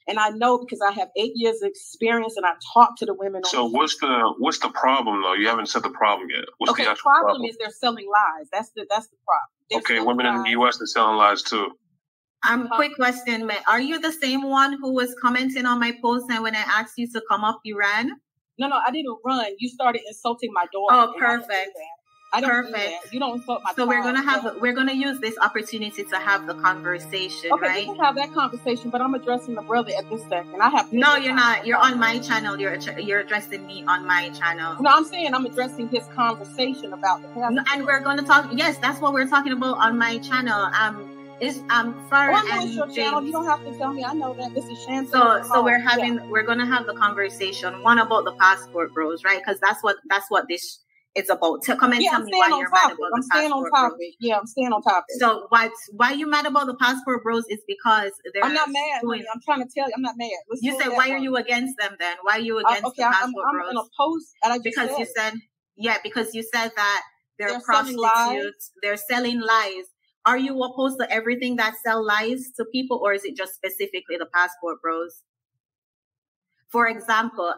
And I know because I have 8 years of experience and I talk to the women. So what's the problem though? You haven't said the problem yet. What's okay, the the problem is they're selling lies. That's the problem. Okay, women in the US are selling lies too. Quick question, are you the same one who was commenting on my post and when I asked you to come up, you ran? No, I didn't run. You started insulting my daughter. Oh, perfect. I don't do that. You don't insult my So child. we're gonna use this opportunity to have the conversation, okay, right? We can have that conversation, but I'm addressing the brother at this second. No, you're not. You're on my channel. You're addressing me on my channel. No, I'm saying I'm addressing his conversation about the past. And we're gonna talk. Yes, that's what we're talking about on my channel. Farah and your James. Channel. You don't have to tell me. I know that this is Chantel. So we're gonna have the conversation. One about the passport bros, right? Because that's what this. It's about. Tell me why you're mad about the passport bros. Yeah, I'm staying on topic. So why you mad about the passport bros is because they're. I'm not mad. I'm trying to tell you, I'm not mad. You said why are you against them then? Why are you against the passport bros? I'm opposed. Because you said that they're prostitutes. They're selling lies. Are you opposed to everything that sell lies to people, or is it just specifically the passport bros? For example,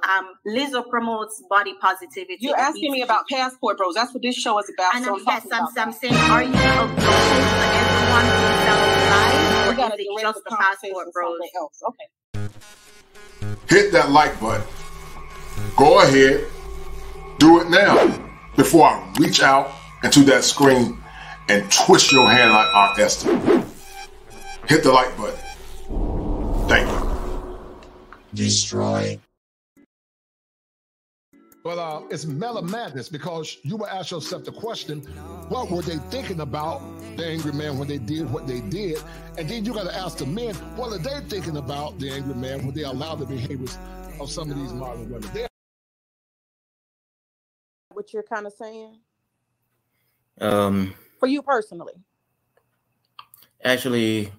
Lizzo promotes body positivity. You're asking me about passport bros. That's what this show is about. And I'm saying, are you opposed to everyone who sells lies, or is it just the passport bros? Okay. Hit that like button. Go ahead. Do it now before I reach out into that screen and twist your hand like Aunt Esther. Hit the like button. Thank you. Destroy. Well, it's Mela Madness, because you will ask yourself the question, what were they thinking about, the angry man, when they did what they did? And then you got to ask the men, what are they thinking about the angry man when they allow the behaviors of some of these modern women? What you're kind of saying? For you personally? Actually,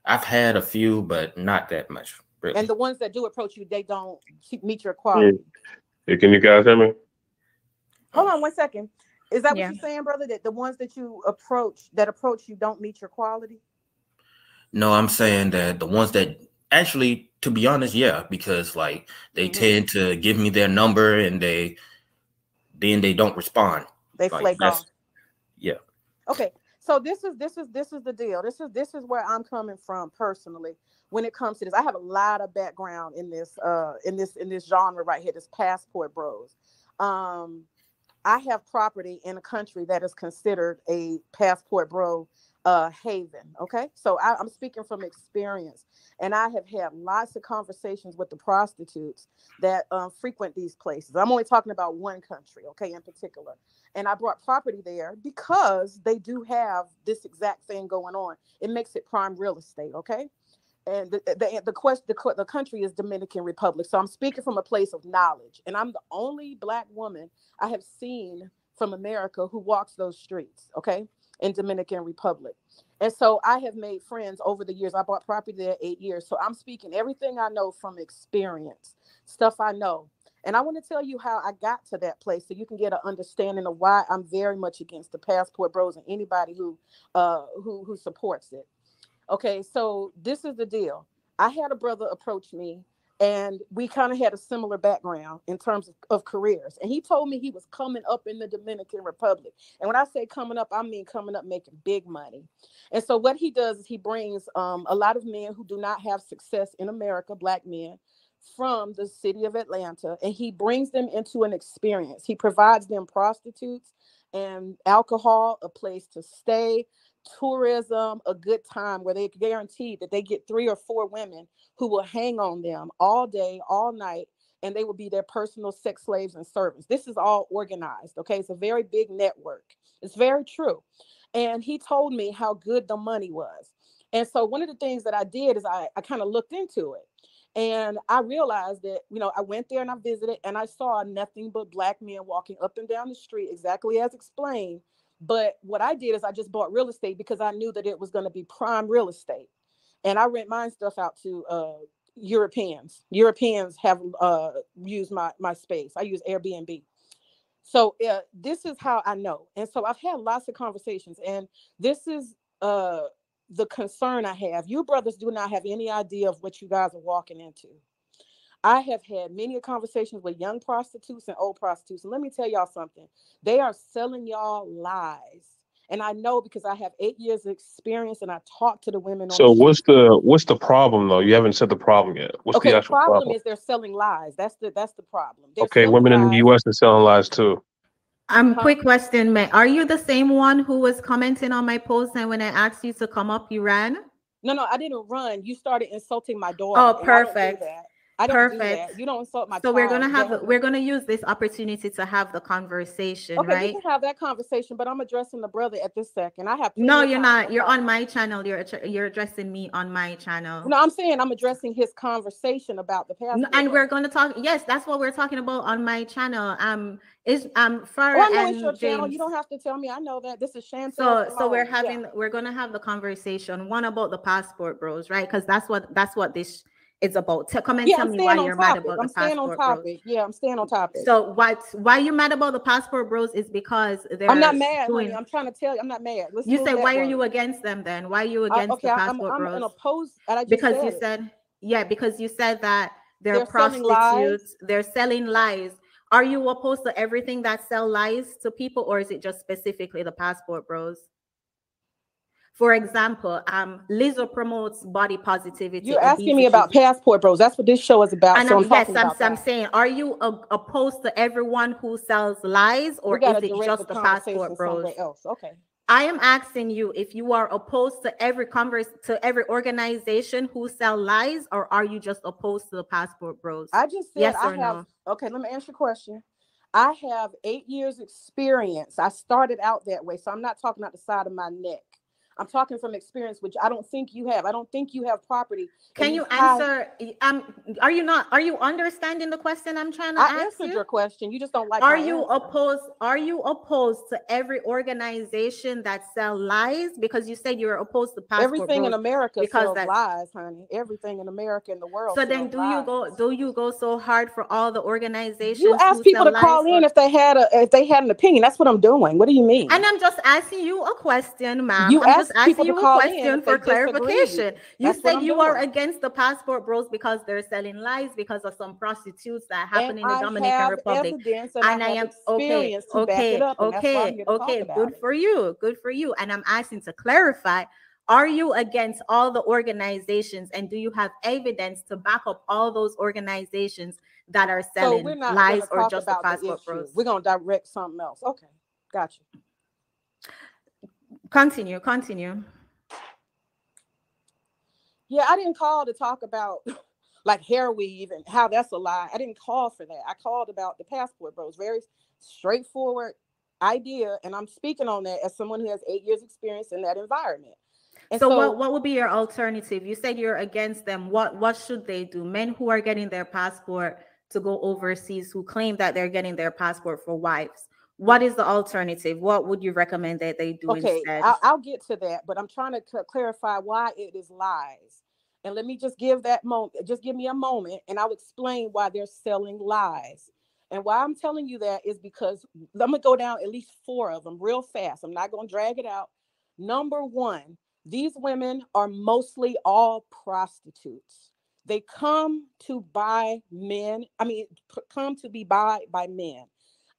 I've had a few, but not that much. Really. And the ones that do approach you, they don't meet your quality. Yeah. Can you guys hear me? Hold on 1 second. Is that what you're saying, brother? That the ones that you approach you don't meet your quality? No, I'm saying that the ones that actually, to be honest, yeah, because like they tend to give me their number and then they don't respond. They flake off. Yeah. Okay. So this is the deal. This is where I'm coming from personally. When it comes to this, I have a lot of background in this genre right here, this passport bros. I have property in a country that is considered a passport bro haven. Okay, so I'm speaking from experience, and I have had lots of conversations with the prostitutes that frequent these places. I'm only talking about one country, okay, in particular. And I brought property there because they do have this exact thing going on. It makes it prime real estate, okay? And the country is Dominican Republic. So I'm speaking from a place of knowledge. And I'm the only Black woman I have seen from America who walks those streets, okay, in Dominican Republic. And so I have made friends over the years. I bought property there 8 years. So I'm speaking everything I know from experience, stuff I know. And I want to tell you how I got to that place so you can get an understanding of why I'm very much against the passport bros and anybody who supports it. Okay, so this is the deal. I had a brother approach me, and we kind of had a similar background in terms of careers. And he told me he was coming up in the Dominican Republic. And when I say coming up, I mean coming up making big money. And so what he does is he brings a lot of men who do not have success in America, Black men, from the city of Atlanta, and he brings them into an experience. He provides them prostitutes and alcohol, a place to stay, tourism, a good time where they guarantee that they get 3 or 4 women who will hang on them all day, all night, and they will be their personal sex slaves and servants. This is all organized, okay? It's a very big network. It's very true. And he told me how good the money was. And so one of the things that I did is I kind of looked into it. And I realized that, I went there and I visited, and I saw nothing but Black men walking up and down the street, exactly as explained. But what I did is I just bought real estate because I knew that it was going to be prime real estate. And I rent my stuff out to Europeans. Europeans have used my space. I use Airbnb. So this is how I know. And so I've had lots of conversations. And this is the concern I have. You brothers do not have any idea of what you guys are walking into. I have had many conversations with young prostitutes and old prostitutes. And let me tell y'all something. They are selling y'all lies. And I know because I have 8 years of experience and I talk to the women on So the street. what's the problem though? You haven't said the problem yet. What's Okay, the the actual problem problem? is they're selling lies. That's the problem. They're Okay, selling women in the lies. US are selling lies too. Quick question, May. Are you the same one who was commenting on my post, and when I asked you to come up, you ran? No, I didn't run. You started insulting my daughter. Oh, perfect. I don't do that. I don't do that. You don't insult my child. So we're gonna use this opportunity to have the conversation, okay, right? we can have that conversation, but I'm addressing the brother at this second. I have no, you're not. You're on my channel. You're addressing me on my channel. No, I'm saying I'm addressing his conversation about the past. And we're gonna talk. Yes, that's what we're talking about on my channel. Is Farah I know and it's your James. channel. You don't have to tell me. I know that this is Chantel. So we're gonna have the conversation. One about the passport bros, right? Because that's what this is about. Come and tell me why you're mad about the passport bros. Yeah, I'm staying on topic. So why you're mad about the passport bros is because they're. I'm not mad, honey. I'm trying to tell you, I'm not mad. You say why are you against them then? Why are you against the passport bros? I'm opposed. Because you said that they're prostitutes. They're selling lies. Are you opposed to everything that sell lies to people, or is it just specifically the passport bros? For example, Lizzo promotes body positivity. You're asking me about passport bros. That's what this show is about. And I'm saying, are you opposed to everyone who sells lies, or is it just the passport bros? Else. Okay. I am asking you if you are opposed to every organization who sell lies, or are you just opposed to the passport bros? I just said yes or no. Okay, let me answer your question. I have 8 years experience. I started out that way, so I'm not talking out the side of my neck. I'm talking from experience, which I don't think you have. I don't think you have property. Can you answer? Are you understanding the question I'm trying to ask you? I answered your question. You just don't like. Are you opposed to every organization that sell lies? Because you said you're opposed to passport everything in America sells lies, honey. Everything in America in the world. So then, do you go so hard for all the organizations? You ask people to call in if they had an opinion. That's what I'm doing. What do you mean? And I'm just asking you a question, ma'am. I'm just asking you a question for clarification. You said you are against the passport bros because they're selling lies because of some prostitutes that happen in the Dominican Republic. And I am okay. Good for you. And I'm asking to clarify. Are you against all the organizations, and do you have evidence to back up all those organizations that are selling lies, or just the passport bros? We're gonna direct something else. Okay, got you. Continue. Yeah, I didn't call to talk about like hair weave and how that's a lie. I didn't call for that. I called about the passport bros. Very straightforward idea, and I'm speaking on that as someone who has 8 years experience in that environment. And so what would be your alternative? You said you're against them. What should they do? Men who are getting their passport to go overseas, who claim that they're getting their passport for wives. What is the alternative? What would you recommend that they do instead? I'll get to that, but I'm trying to clarify why it is lies. And let me just give that moment. Just give me a moment, and I'll explain why they're selling lies. And why I'm telling you that is because I'm going to go down at least 4 of them real fast. I'm not going to drag it out. Number 1, these women are mostly all prostitutes. They come to buy men. Come to be bought by men.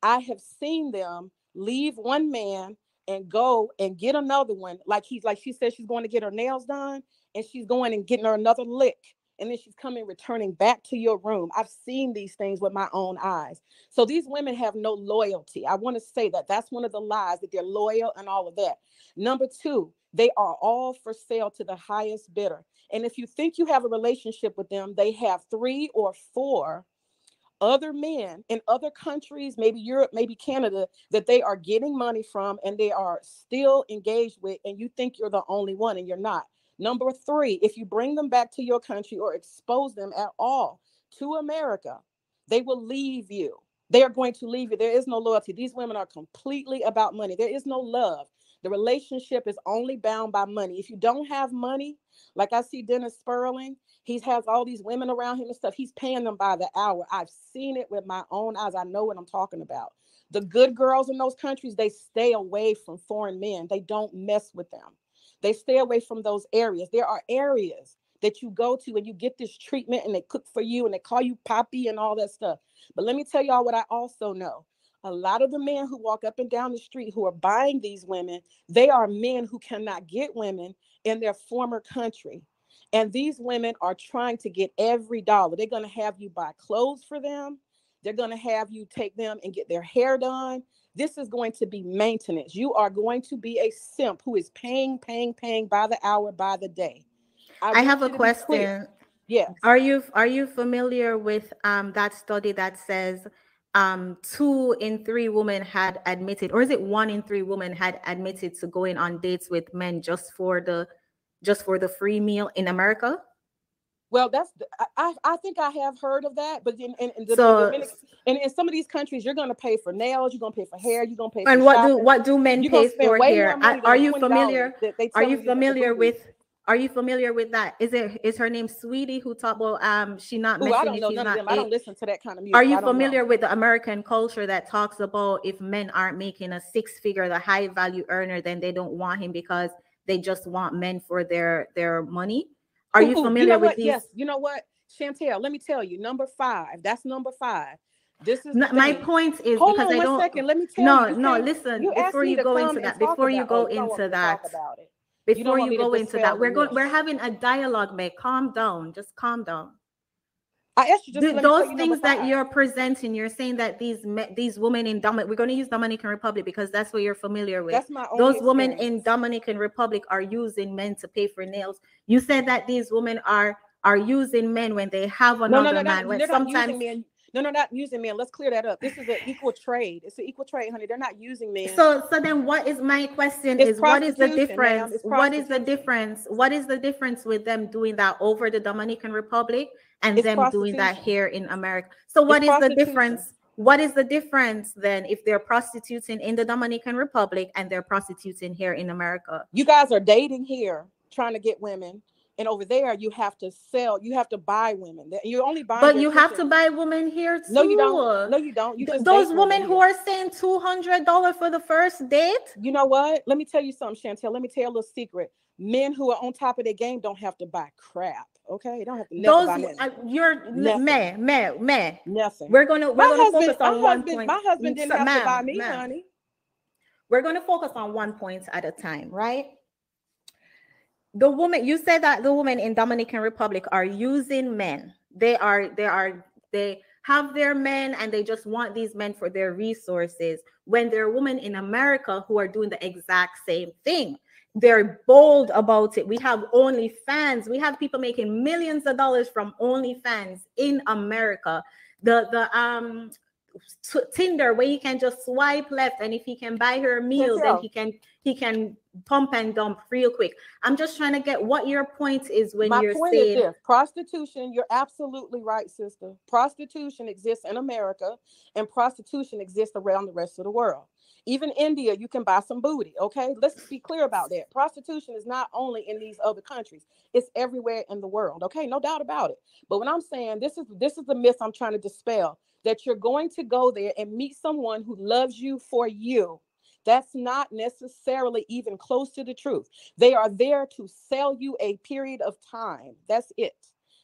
I have seen them leave one man and go and get another one. Like she said, she's going to get her nails done, and she's going and getting her another lick. And then she's returning back to your room. I've seen these things with my own eyes. So these women have no loyalty. I want to say that that's one of the lies, that they're loyal and all of that. Number 2, they are all for sale to the highest bidder. And if you think you have a relationship with them, they have 3 or 4 other men in other countries, maybe Europe, maybe Canada, that they are getting money from and they are still engaged with, and you think you're the only one, and you're not. Number 3, if you bring them back to your country or expose them at all to America, they will leave you. They are going to leave you. There is no loyalty. These women are completely about money. There is no love. The relationship is only bound by money. If you don't have money, like I see Dennis Sperling, he has all these women around him and stuff. He's paying them by the hour. I've seen it with my own eyes. I know what I'm talking about. The good girls in those countries, they stay away from foreign men. They don't mess with them. They stay away from those areas. There are areas that you go to and you get this treatment and they cook for you and they call you Poppy and all that stuff. But let me tell y'all what I also know. A lot of the men who walk up and down the street who are buying these women, they are men who cannot get women in their former country. And these women are trying to get every dollar. They're going to have you buy clothes for them. They're going to have you take them and get their hair done. This is going to be maintenance. You are going to be a simp who is paying by the hour, by the day. I have a question. Yes. Are you familiar with that study that says 2 in 3 women had admitted, or is it 1 in 3 women had admitted to going on dates with men just for the free meal in America? Well, I think I have heard of that, but in some of these countries, you're going to pay for nails, you're going to pay for hair, you're going to pay for and shopping. what do men pay for here? Are you familiar? Are you familiar with that? Is her name Sweetie, who talked about she not mentioning? I don't know none of them. I don't listen to that kind of music. Are you familiar with the American culture that talks about if men aren't making a 6-figure, the high value earner, then they don't want him because they just want men for their money? Are you familiar with these? Yes, you know what, Chantel, let me tell you, number 5. That's number 5. This is my point is, hold because on I don't. Second, let me tell you. No, listen. Before you go into that, before you go into that, we're having a dialogue, mate. Calm down. Just calm down. I asked you just those things that you're presenting. You're saying that these women in we're going to use Dominican Republic because that's what you're familiar with. That's my own Those women in Dominican Republic are using men to pay for nails. You said that these women are using men when they have another man. When sometimes they're not using men. Let's clear that up. This is an equal trade. It's an equal trade, honey. They're not using men. So then what is my question is, what is the difference? What is the difference? What is the difference with them doing that over the Dominican Republic and them doing that here in America? So what is the difference? What is the difference then if they're prostituting in the Dominican Republic and they're prostituting here in America? You guys are dating here, trying to get women. And over there, you have to sell. You have to buy women. You're only buying. But you have to buy women here too. No, you don't. No, you don't. You just those women who are saying $200 for the first date. You know what? Let me tell you something, Chantel. Let me tell you a little secret. Men who are on top of their game don't have to buy crap. Okay, they don't have to. Nothing. We're gonna focus on one point. My husband didn't have to buy me, honey. We're gonna focus on one point at a time, right? The woman, you said that the women in Dominican Republic are using men. They have their men and they just want these men for their resources. When there are women in America who are doing the exact same thing. They're bold about it. We have OnlyFans. We have people making millions of dollars from OnlyFans in America. The Tinder, where you can just swipe left, and if he can buy her a meal, then he can pump and dump real quick. I'm just trying to get what your point is when you're saying. My point is this: prostitution. You're absolutely right, sister. Prostitution exists in America, and prostitution exists around the rest of the world. Even India, you can buy some booty. Okay, let's be clear about that. Prostitution is not only in these other countries; it's everywhere in the world. Okay, no doubt about it. But when I'm saying this is the myth I'm trying to dispel, that you're going to go there and meet someone who loves you for you. That's not necessarily even close to the truth. They are there to sell you a period of time. That's it.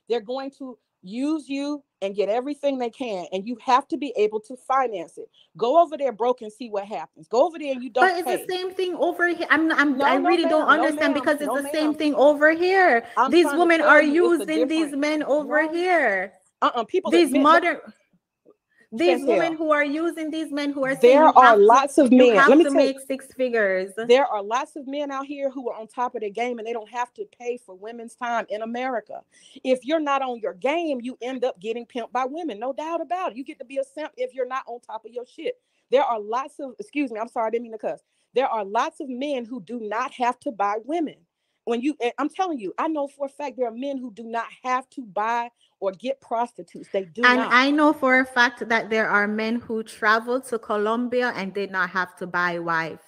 They're going to use you and get everything they can, and you have to be able to finance it. Go over there broke and see what happens. Go over there and you don't pay. But it's the same thing over here. I really don't understand, because it's the same thing over here. These women are using these men over here. These women who are using these men who are saying there are lots of men. You have to make 6 figures. There are lots of men out here who are on top of their game, and they don't have to pay for women's time in America. If you're not on your game, you end up getting pimped by women. No doubt about it. You get to be a simp if you're not on top of your shit. There are lots of, excuse me, I'm sorry, I didn't mean to cuss. There are lots of men who do not have to buy women. I'm telling you, I know for a fact there are men who do not have to buy or get prostitutes. They do not. And I know for a fact that there are men who travel to Colombia and did not have to buy wives.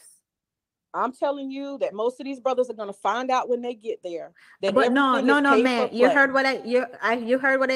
I'm telling you that most of these brothers are going to find out when they get there. But no, man. You heard what I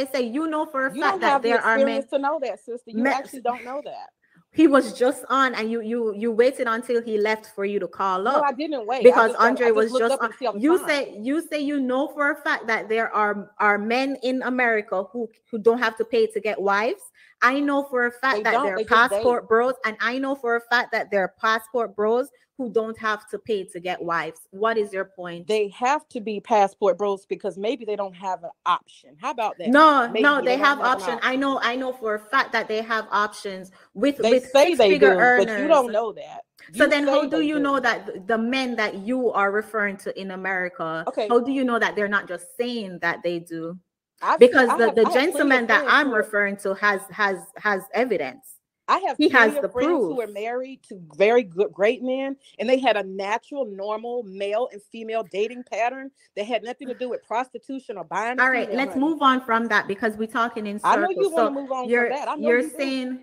say. You know for a fact that there are men to know that, sister. You actually don't know that. He was just on, and you waited until he left for you to call up. No, I didn't wait because Andre was just on. You say you know for a fact that there are men in America who don't have to pay to get wives. I know for a fact that they're passport bros, and I know for a fact that they're passport bros who don't have to pay to get wives. What is your point? They have to be passport bros because maybe they don't have an option. How about that? No, they have option. I know for a fact that they have options with they say they do, earners. But you don't know that. So then how do you know that the men that you are referring to in America, how do you know that they're not just saying that they do? Because the gentleman that I'm referring to has evidence. He has the friends who are married to very great men, and they had a natural, normal male and female dating pattern that had nothing to do with prostitution or buying. All right, let's move on from that because we're talking in circles. I know you want to move on from that. I know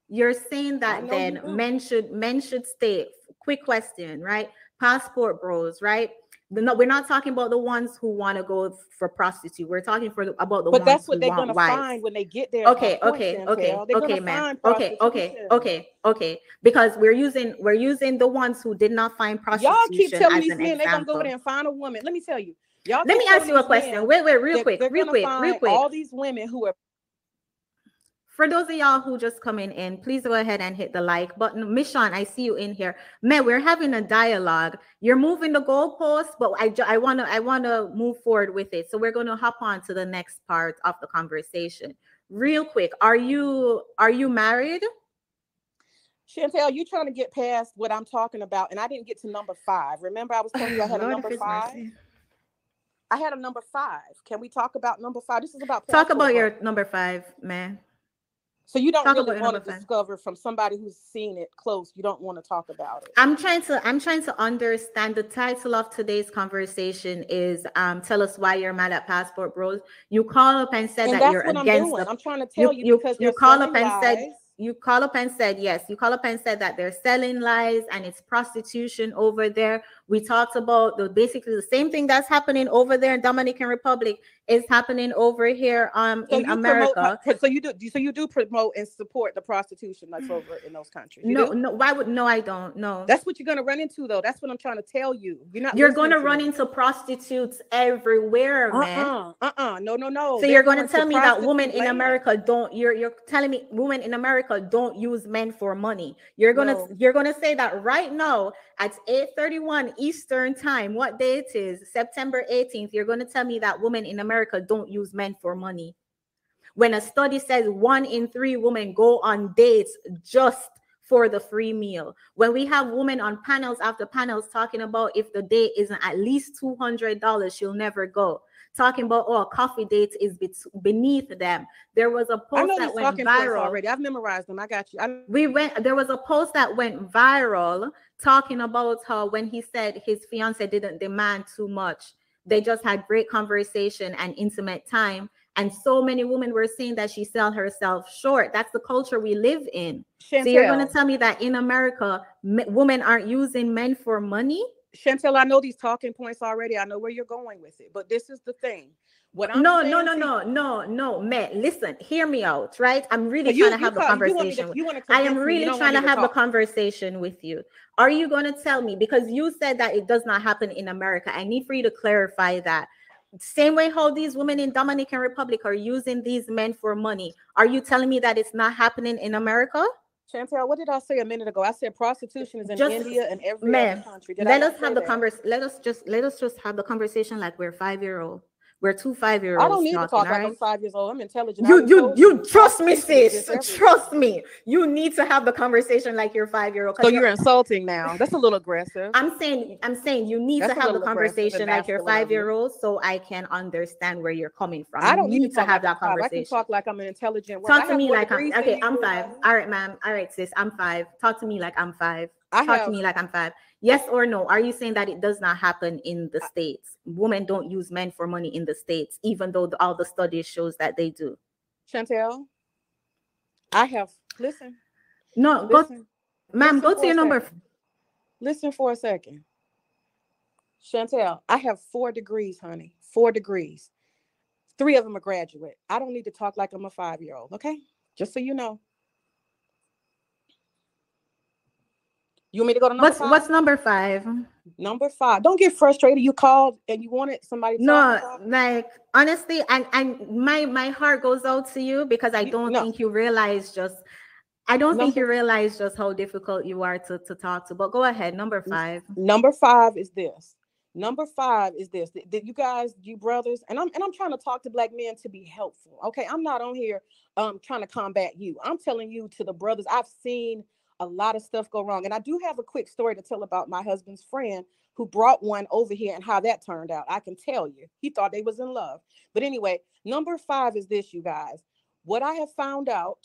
you're saying that then men should stay. Quick question, right? Passport bros, right? No, we're not talking about the ones who want to go for prostitute. We're talking about the ones that's what who they're want gonna wives. find when they get there. Okay, man. Okay. Because we're using the ones who did not find prostitution. Y'all keep telling these men they're gonna go there and find a woman. Let me tell you. Y'all. Let me ask you a question. Wait, real quick. All these women who are. For those of y'all who just coming in, please go ahead and hit the like button. Miss Sean, I see you in here. Man, we're having a dialogue. You're moving the goalposts, but I wanna move forward with it. So we're gonna hop on to the next part of the conversation. Real quick, are you married? Chantel, you trying to get past what I'm talking about, and I didn't get to number 5. Remember, I was telling you I had a number 5. I had a number 5. Can we talk about number 5? This is about your number 5, man. So you don't really want to discover from somebody who's seen it close. You don't want to talk about it. I'm trying to understand. The title of today's conversation is tell us why you're mad at passport bros. You call up and said that you're against I'm trying to tell you because you call up and said you call up and said that they're selling lies and it's prostitution over there. We talked about basically the same thing that's happening over there in Dominican Republic is happening over here in America. So you do promote and support the prostitution that's over in those countries. I don't. No. That's what you're gonna run into though. That's what I'm trying to tell you. You're gonna run into prostitutes everywhere, man. No. So you're gonna tell me that women in America don't you're telling me women in America don't use men for money. You're gonna say that right now at 8:31 Eastern time, what day it is, September 18th, you're going to tell me that women in America don't use men for money. When a study says 1 in 3 women go on dates just for the free meal. When we have women on panels after panels talking about if the date isn't at least $200, she'll never go. Talking about a coffee date is beneath them. There was a post that went viral already. I've memorized them. I got you. There was a post that went viral talking about how when he said his fiance didn't demand too much, they just had great conversation and intimate time. And so many women were saying that she sell herself short. That's the culture we live in. Chantel, so you're going to tell me that in America, women aren't using men for money? Chantel, I know these talking points already. I know where you're going with it, but this is the thing. No, man. Listen, hear me out, right? I'm really trying to have the conversation. I am really trying to have the conversation with you. Are you going to tell me, because you said that it does not happen in America? I need for you to clarify that. Same way how these women in Dominican Republic are using these men for money. Are you telling me that it's not happening in America? Chantel, what did I say a minute ago? I said prostitution is in India and every other country. Let us just have the conversation like we're 5-year-old. We're 2 5-year-olds. I don't need to talk like I'm 5 years old. I'm intelligent. You trust me, sis. Trust me. You need to have the conversation like you're 5-year-old. So you're insulting now. That's a little aggressive. I'm saying you need to have the conversation like you're 5-year-old so I can understand where you're coming from. I don't need to have that conversation. I can talk like I'm an intelligent. Talk to me like I'm five. All right, ma'am. All right, sis. I'm 5. Talk to me like I'm 5. Talk to me like I'm 5. Yes or no? Are you saying that it does not happen in the States? Women don't use men for money in the States, even though all the studies shows that they do. Chantel, I have listen. No, listen, ma'am, go to your number. Listen for a second. Chantel, I have 4 degrees, honey. 4 degrees. 3 of them are graduate. I don't need to talk like I'm a 5-year-old, okay? Just so you know. You want me to go to number 5? What's number 5? Number 5. Don't get frustrated. You called and you wanted somebody to talk about. Like honestly, and my heart goes out to you because I don't think you realize just how difficult you are to talk to. But go ahead, number 5. Number 5 is this. Number 5 is this. That you guys, you brothers, and I'm trying to talk to black men to be helpful. Okay, I'm not on here trying to combat you. I'm telling you, to the brothers, I've seen a lot of stuff go wrong, and I do have a quick story to tell about my husband's friend who brought one over here and how that turned out. I can tell you, he thought they was in love. But anyway, number 5 is this, you guys. What I have found out,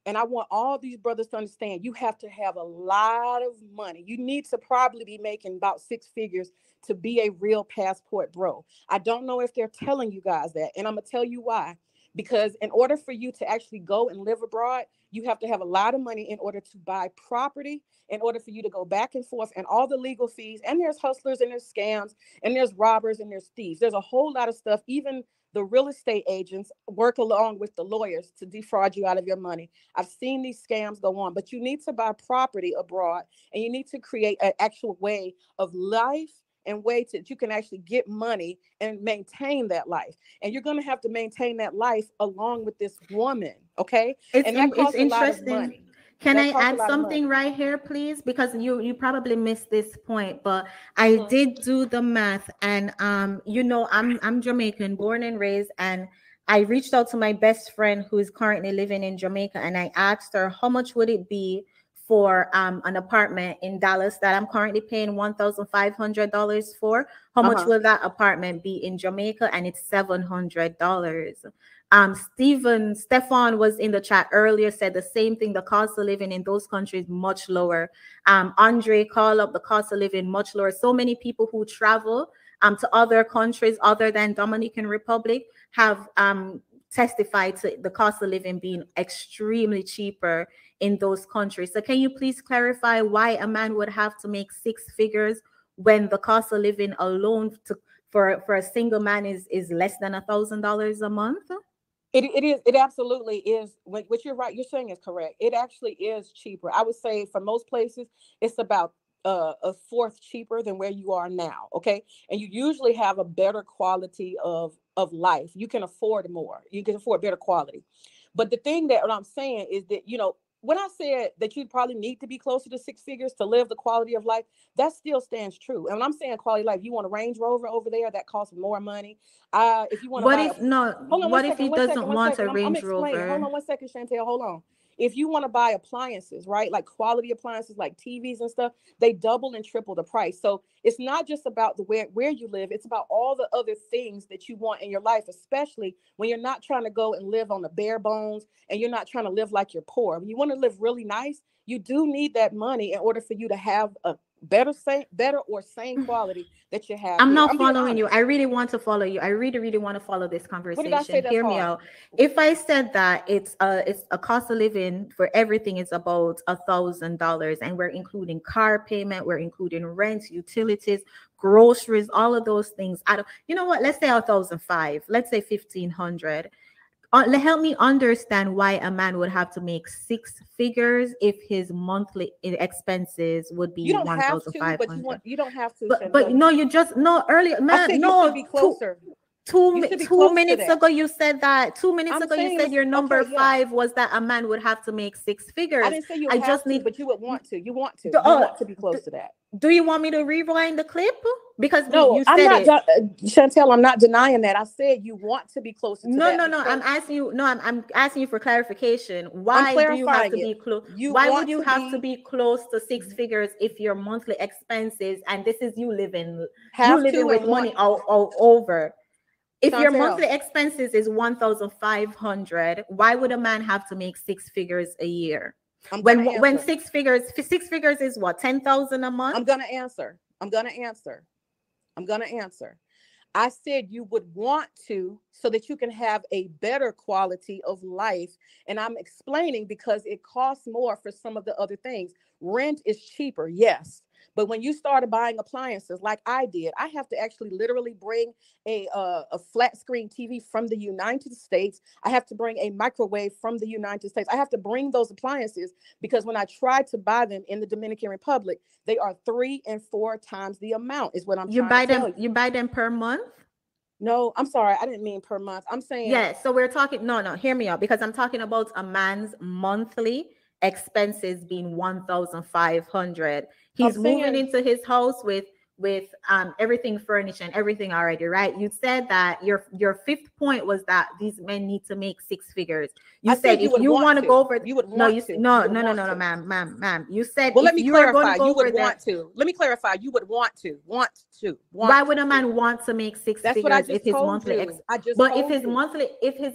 and I want all these brothers to understand, you have to have a lot of money. You need to probably be making about 6 figures to be a real passport bro. I don't know if they're telling you guys that, and I'm gonna tell you why. Because in order for you to actually go and live abroad, you have to have a lot of money in order to buy property, in order for you to go back and forth, and all the legal fees. And there's hustlers and there's scams and there's robbers and there's thieves. There's a whole lot of stuff. Even the real estate agents work along with the lawyers to defraud you out of your money. I've seen these scams go on, but you need to buy property abroad, and you need to create an actual way of life and way that you can actually get money and maintain that life. And you're going to have to maintain that life along with this woman, okay? And that costs a lot of money. Can I add something right here, please? Because you probably missed this point, but I did do the math, and you know, I'm Jamaican, born and raised, and I reached out to my best friend who is currently living in Jamaica, and I asked her how much would it be for an apartment in Dallas that I'm currently paying $1,500 for. How much will that apartment be in Jamaica? And it's $700. Stefan was in the chat earlier, said the same thing. The cost of living in those countries much lower. Andre called up, the cost of living much lower. So many people who travel to other countries other than Dominican Republic have testified to the cost of living being extremely cheaper in those countries. So can you please clarify why a man would have to make 6 figures when the cost of living alone for a single man is less than $1,000 a month? It absolutely is. What you're right, you're saying is correct. It actually is cheaper. I would say for most places, it's about a fourth cheaper than where you are now. Okay. And you usually have a better quality of life. You can afford more. You can afford better quality. But the thing that what I'm saying is that, you know, when I said that you probably need to be closer to 6 figures to live the quality of life, that still stands true. And when I'm saying quality of life, you want a Range Rover over there that costs more money. If you want to what if he doesn't want a Range Rover? Hold on 1 second, Chantel. Hold on. If you want to buy appliances, right, like quality appliances like TVs and stuff, they double and triple the price. So it's not just about the where you live. It's about all the other things that you want in your life, especially when you're not trying to go and live on the bare bones and you're not trying to live like you're poor. When you want to live really nice, you do need that money in order for you to have a better or same quality that you have. I'm not following you. I really want to follow you. I really want to follow this conversation. What did I say? Hear me out. If I said that it's a cost of living for everything is about $1,000, and we're including car payment, we're including rent, utilities, groceries, all of those things. You know what? Let's say $1,500. Let's say $1,500. Help me understand why a man would have to make 6 figures if his monthly expenses would be $1,500. You don't have to. But no, you just earlier, man. No, be closer. Two minutes ago you said that. 2 minutes ago you said your number 5 was that a man would have to make 6 figures. I didn't say you but you would want to. You want to be close to that. Do you want me to rewind the clip? Because no, you said Chantel, I'm not denying that. I said you want to be closer to that. No. I'm asking you. No, I'm asking you for clarification. Why do you have to be close? Why would you have to be close to 6 figures if your monthly expenses, and this is you living with money all over? If your monthly expenses is $1,500, why would a man have to make 6 figures a year? When 6 figures is what, 10,000 a month? I'm gonna answer. I said you would want to so that you can have a better quality of life. And I'm explaining because it costs more for some of the other things. Rent is cheaper, yes. But when you started buying appliances like I did, I have to actually literally bring a flat screen TV from the United States. I have to bring a microwave from the United States. I have to bring those appliances because when I try to buy them in the Dominican Republic, they are 3 and 4 times the amount is what I'm trying to tell you. You buy them per month? No, I'm sorry. I didn't mean per month. I'm saying. Yeah. So we're talking, no, hear me out, because I'm talking about a man's monthly expenses being 1,500. He's moving into his house with everything furnished and everything already, right? You said that your fifth point was that these men need to make 6 figures. You said if you want to go over, you would no, ma'am. You said, well, let me clarify. You would want that, to. Let me clarify. You would want to. Why would a man want to make 6 figures if his monthly? But if his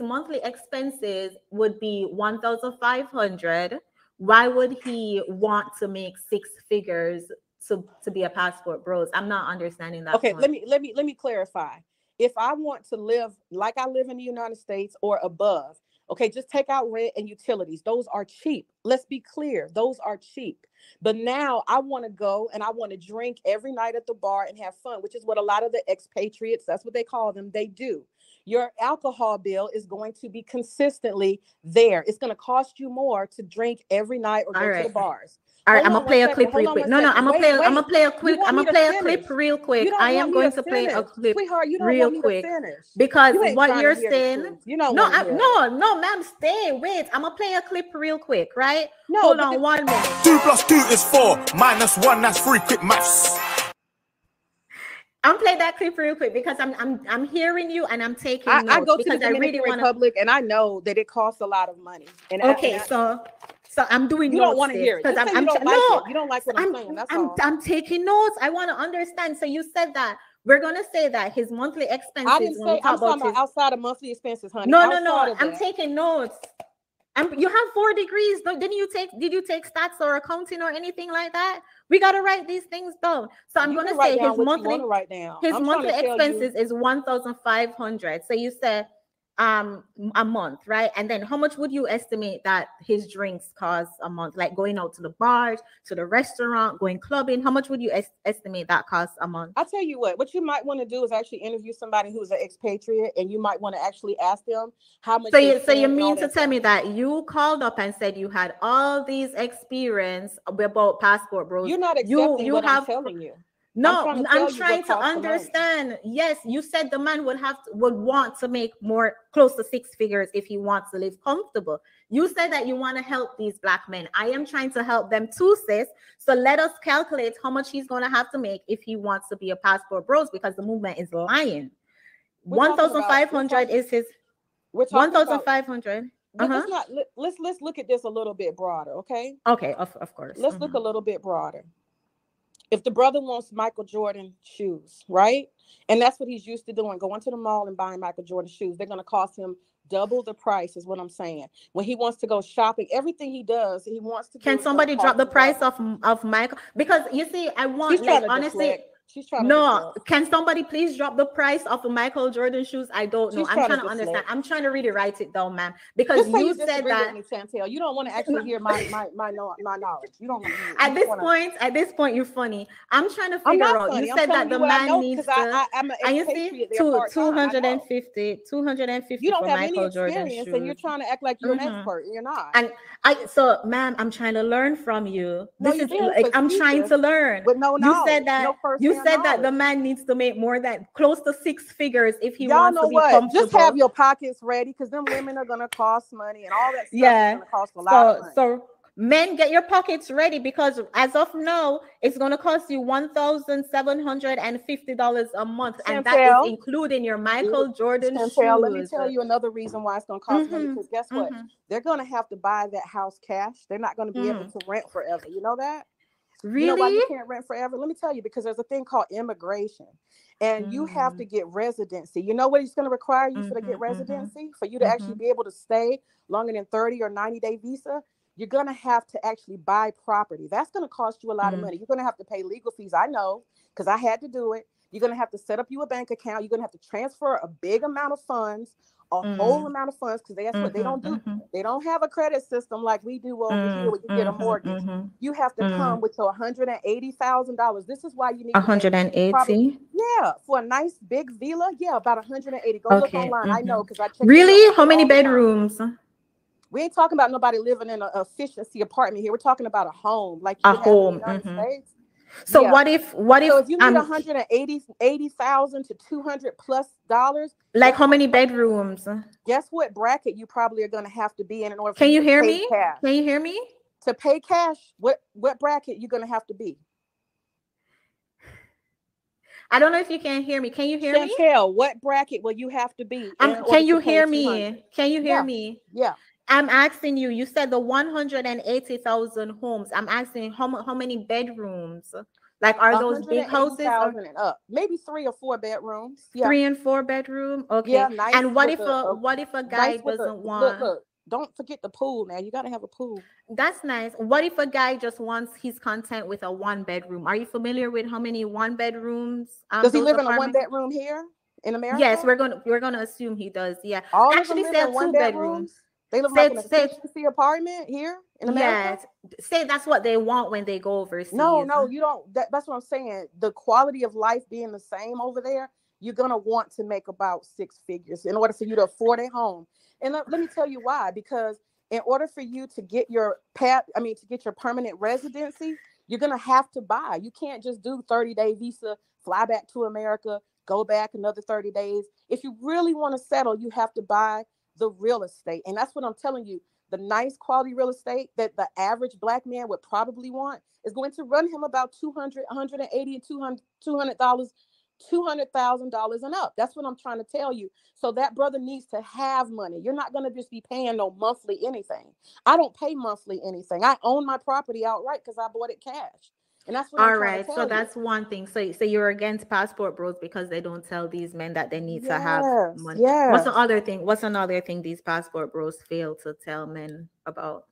monthly expenses would be 1,500, why would he want to make 6 figures to be a passport bros? I'm not understanding that. Okay, point. let me clarify. If I want to live like I live in the United States or above, okay, just take out rent and utilities. Those are cheap. Let's be clear. Those are cheap. But now I want to go and I want to drink every night at the bar and have fun, which is what a lot of the expatriates, that's what they call them, they do. Your alcohol bill is going to be consistently there. It's going to cost you more to drink every night or go to the bars. All right, I'm gonna play a clip real quick. No, I'm gonna play a clip real quick. I am going to play a clip real quick because what you're saying, no, ma'am, stay. Wait, I'm gonna play a clip real quick, right? No, hold on 1 minute. 2 + 2 is 4, -1, that's 3. Quick maths. I'm playing that clip real quick because I'm hearing you and I'm taking notes. I go to the Dominican Republic and I know that it costs a lot of money. And okay, so I'm doing. You don't want to hear it. Because you don't like what I'm saying. That's all. I'm taking notes. I want to understand. So you said that we're gonna say that his monthly expenses. I didn't say. I'm talking about outside of monthly expenses, honey. No. I'm taking notes. You have 4 degrees. Did you take stats or accounting or anything like that? We gotta write these things down. So I'm gonna say his monthly expenses is 1,500. So you said a month, right? And then how much would you estimate that his drinks cost a month? Like going out to the bars, to the restaurant, going clubbing, how much would you estimate that costs a month? I'll tell you what you might want to do is actually interview somebody who's an expatriate, and you might want to actually ask them how much. So you mean to tell me that you called up and said you had all these experience about passport bros? You're not accepting what I'm telling you. No, I'm trying to understand. Yes, you said the man would want to make more, close to 6 figures if he wants to live comfortable. You said that you want to help these black men. I am trying to help them too, sis. So let us calculate how much he's going to have to make if he wants to be a passport bros, because the movement is lying. 1,500 is his. 1,500. Let's look at this a little bit broader, okay? Okay, of course. Let's look a little bit broader. If the brother wants Michael Jordan shoes, right? And that's what he's used to doing, going to the mall and buying Michael Jordan shoes. They're going to cost him double the price, is what I'm saying. When he wants to go shopping, everything he does, he wants to. Can somebody drop the price of Michael? Because you see, I want, like, honestly. She's trying to can somebody please drop the price of the Michael Jordan shoes? I don't know. I'm trying to understand. I'm trying to really write it down, ma'am. Because you said that Chantel, you don't want to actually hear my knowledge. You don't want to hear it. At this point, you're funny. I'm trying to figure out. You said that the man needs to. I'm and you see, 250 you don't for have Michael any Jordan experience, shoes. And you're trying to act like you're an expert. You're not. And so, ma'am, I'm trying to learn from you. I'm trying to learn. With no knowledge. You said that. You said that the man needs to make more than close to 6 figures if he wants to be comfortable. Just have your pockets ready, because them women are gonna cost money and all that stuff is gonna cost a lot of money. So men, get your pockets ready, because as of now, it's gonna cost you $1,750 a month, and that is including your Michael Jordan shoes. Let me tell you another reason why it's gonna cost money. Because guess what? They're gonna have to buy that house cash. They're not gonna be able to rent forever. You know that? Really? You know why you can't rent forever? Let me tell you, because there's a thing called immigration, and you have to get residency. You know what it's going to require you to get residency? For you to actually be able to stay longer than 30 or 90-day visa, you're going to have to actually buy property. That's going to cost you a lot of money. You're going to have to pay legal fees. I know, because I had to do it. You're going to have to set up you a bank account. You're going to have to transfer a big amount of funds. a whole amount of funds, because that's what they don't do. They don't have a credit system like we do over here where you get a mortgage. You have to come with your $180,000. This is why you need 180. Yeah, for a nice big villa. Yeah, about 180. Go look online. I know, because I checked. Really? How many bedrooms? We ain't talking about nobody living in an efficiency apartment here. We're talking about a home, like a home. In the United States. So what if so if you need $180,000 to $200+ like how many bedrooms? Guess what bracket you probably are going to have to be in order for Can you you to hear pay me? cash. Can you hear me? To pay cash, what bracket you're going to have to be? I don't know if you can hear me. Can you hear me? Chantel, what bracket will you have to be? Can you hear me? Can you hear me? Yeah. I'm asking you. You said the 180,000 homes. I'm asking how many bedrooms? Like, are those big houses? And up, maybe 3 or 4 bedrooms. Yeah. 3 and 4 bedroom. Okay. Yeah, nice. And what if a guy doesn't want? Look, don't forget the pool. Now you got to have a pool. That's nice. What if a guy just wants his content with a 1-bedroom? Are you familiar with how many 1-bedrooms? Does he live in a 1-bedroom here in America? Yes, we're gonna assume he does. Yeah. All actually of them live in 2 bedrooms. They live like in a efficiency apartment here in America. Yes. Say that's what they want when they go overseas. No, you don't. That's what I'm saying. The quality of life being the same over there, you're gonna want to make about 6 figures in order for you to afford a home. And let me tell you why. Because in order for you to get your permanent residency, you're gonna have to buy. You can't just do 30-day visa, fly back to America, go back another 30 days. If you really want to settle, you have to buy the real estate. And that's what I'm telling you. The nice quality real estate that the average Black man would probably want is going to run him about $200, $180, $200,000 and up. That's what I'm trying to tell you. So that brother needs to have money. You're not going to just be paying no monthly anything. I don't pay monthly anything. I own my property outright because I bought it cash. And that's what I'm trying to tell you. So that's one thing. So you're against passport bros because they don't tell these men that they need to have money. Yes. What's another thing these passport bros fail to tell men about?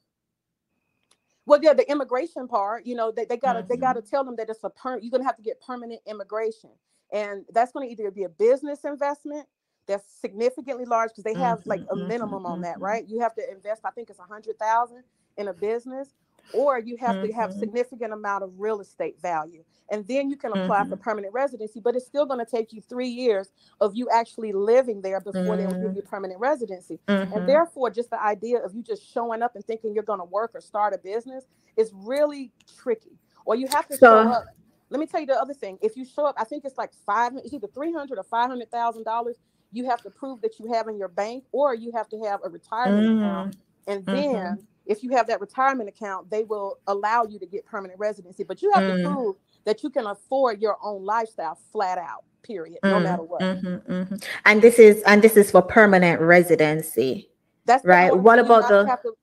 Well, yeah, the immigration part, they gotta tell them that it's you're gonna have to get permanent immigration. And that's going to either be a business investment that's significantly large, because they have like a minimum on that, right? You have to invest, I think it's $100,000 in a business, or you have to have significant amount of real estate value. And then you can apply for permanent residency, but it's still going to take you 3 years of you actually living there before they will give you permanent residency. And therefore, just the idea of you just showing up and thinking you're going to work or start a business is really tricky. Or you have to show up. Let me tell you the other thing. If you show up, I think it's like it's either $300,000 or $500,000. You have to prove that you have in your bank, or you have to have a retirement account. And then if you have that retirement account, they will allow you to get permanent residency. But you have to prove that you can afford your own lifestyle flat out, period, no matter what. And this is for permanent residency. That's right. What about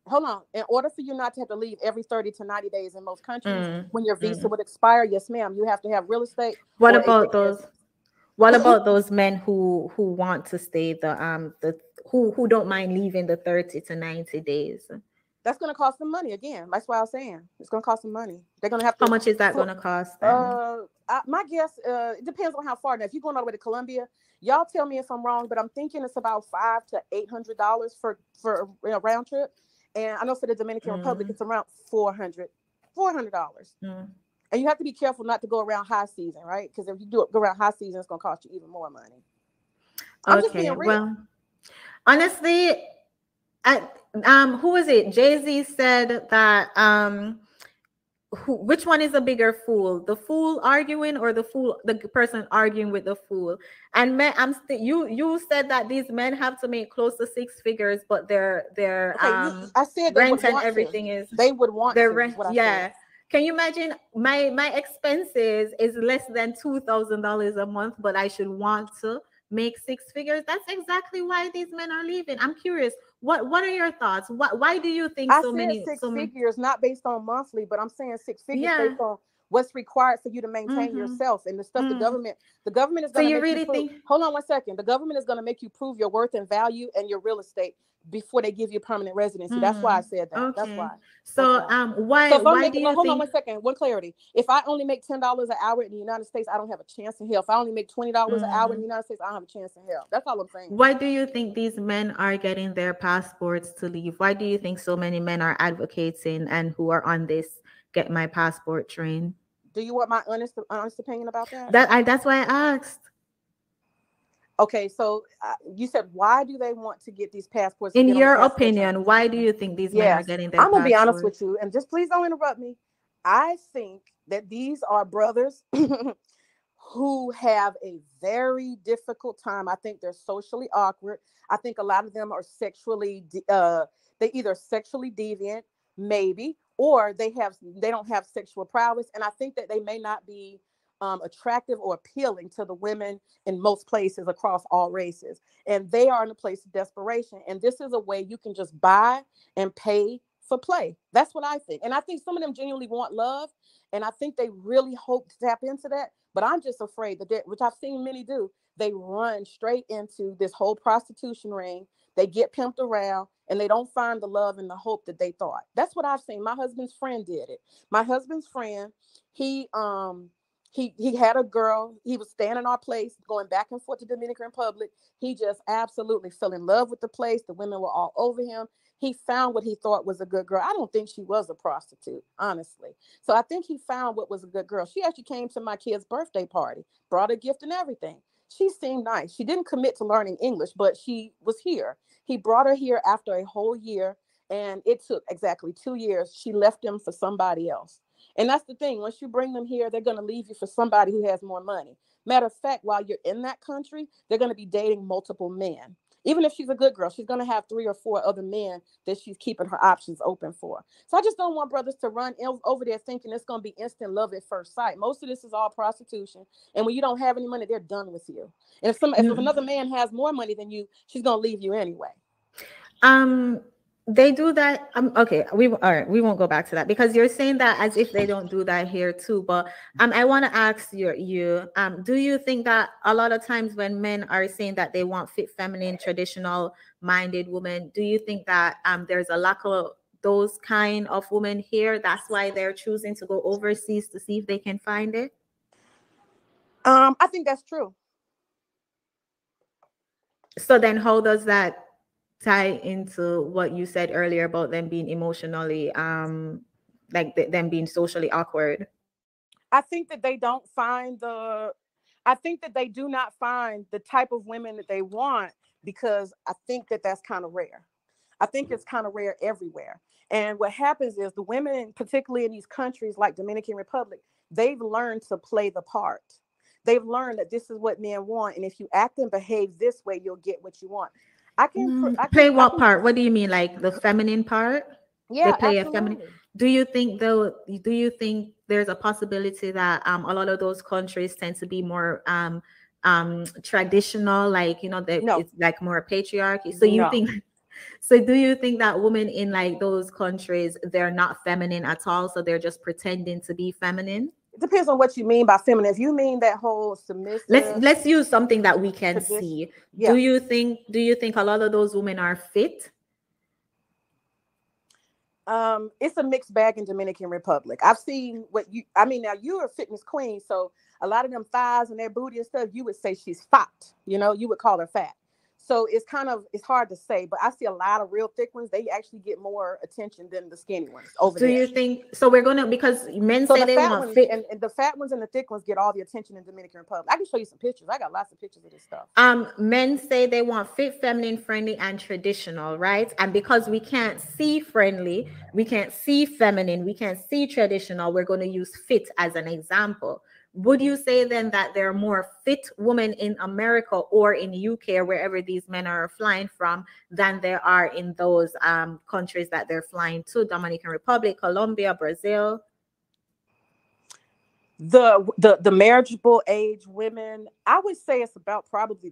hold on? In order for you not to have to leave every 30 to 90 days in most countries, when your visa would expire, yes, ma'am, you have to have real estate. What about those men who want to stay who don't mind leaving the 30 to 90 days? That's going to cost them money again. That's why I was saying it's going to cost them money. They're going to have to. How much is that going to cost? My guess, it depends on how far. Now, if you're going all the way to Colombia, y'all tell me if I'm wrong, but I'm thinking it's about $500 to $800 for a round trip. And I know for the Dominican Republic, it's around $400. And you have to be careful not to go around high season, right? Because if you go around high season, it's going to cost you even more money. I'm just being real. Well, honestly, who is it? Jay-Z said that which one is a bigger fool, the fool arguing or the person arguing with the fool? And men, you said that these men have to make close to 6 figures, but their I said rent and everything is they would want their rent. Yeah. Can you imagine my expenses is less than $2,000 a month, but I should want to make 6 figures? That's exactly why these men are leaving. I'm curious. What are your thoughts? Why do you think I said 6 figures, not based on monthly, but I'm saying 6 figures based on what's required for you to maintain yourself, and the stuff the government is going to make you prove. Hold on one second. The government is going to make you prove your worth and value and your real estate before they give you permanent residency. That's why I said that. Okay. That's why. So why do you hold on one second, one clarity. If I only make $10 an hour in the United States, I don't have a chance in hell. If I only make $20 an hour in the United States, I don't have a chance in hell. That's all I'm saying. Why do you think these men are getting their passports to leave? Why do you think so many men are advocating and who are on this get my passport train? Do you want my honest opinion about that? That's why I asked. Okay, so you said, why do they want to get these passports? In your opinion, why do you think these men are getting their passports? I'm going to be honest with you, and just please don't interrupt me. I think that these are brothers who have a very difficult time. I think they're socially awkward. I think a lot of them are they either sexually deviant, maybe, or they don't have sexual prowess. And I think that they may not be attractive or appealing to the women in most places across all races. And they are in a place of desperation. And this is a way you can just buy and pay for play. That's what I think. And I think some of them genuinely want love. And I think they really hope to tap into that. But I'm just afraid that, which I've seen many do, they run straight into this whole prostitution ring. They get pimped around and they don't find the love and the hope that they thought. That's what I've seen. My husband's friend did it. My husband's friend, he had a girl. He was staying in our place, going back and forth to Dominican Republic. He just absolutely fell in love with the place. The women were all over him. He found what he thought was a good girl. I don't think she was a prostitute, honestly. So I think he found what was a good girl. She actually came to my kid's birthday party, brought a gift and everything. She seemed nice. She didn't commit to learning English, but she was here. He brought her here after a whole year, and it took exactly 2 years. She left him for somebody else. And that's the thing. Once you bring them here, they're going to leave you for somebody who has more money. Matter of fact, while you're in that country, they're going to be dating multiple men. Even if she's a good girl, she's going to have 3 or 4 other men that she's keeping her options open for. So I just don't want brothers to run over there thinking it's going to be instant love at first sight. Most of this is all prostitution. And when you don't have any money, they're done with you. And if another man has more money than you, she's going to leave you anyway. They do that. Okay, we won't go back to that because you're saying that as if they don't do that here too. But I want to ask you, do you think that a lot of times when men are saying that they want fit, feminine, traditional minded women, do you think that there's a lack of those kind of women here? That's why they're choosing to go overseas to see if they can find it? I think that's true. So then how does that tie into what you said earlier about them being emotionally like them being socially awkward? I think that they don't find I think that they do not find the type of women that they want, because I think that that's kind of rare. I think it's kind of rare everywhere. And what happens is the women, particularly in these countries like Dominican Republic, they've learned to play the part. They've learned that this is what men want, and if you act and behave this way, you'll get what you want. I can play what part? What do you mean, like the feminine part? Yeah, they play absolutely. a feminine. Do you think there's a possibility that a lot of those countries tend to be more traditional, like it's like more patriarchy? So do you think that women in like those countries, they're not feminine at all, so they're just pretending to be feminine? It depends on what you mean by feminine. If you mean that whole submissive, let's use something that we can see. Yeah. Do you think a lot of those women are fit? It's a mixed bag in Dominican Republic. I've seen now you're a fitness queen, so a lot of them thighs and their booty and stuff, you would say she's fat. You would call her fat. So it's hard to say, but I see a lot of real thick ones. They actually get more attention than the skinny ones over there. Do you think so? Because men say they want fit, and the fat ones and the thick ones get all the attention in Dominican Republic. I can show you some pictures. I got lots of pictures of this stuff. Men say they want fit, feminine, friendly, and traditional, right? And because we can't see friendly, we can't see feminine, we can't see traditional, we're going to use fit as an example. Would you say then that there are more fit women in America or in UK or wherever these men are flying from than there are in those countries that they're flying to? Dominican Republic, Colombia, Brazil? The marriageable age women, I would say it's about probably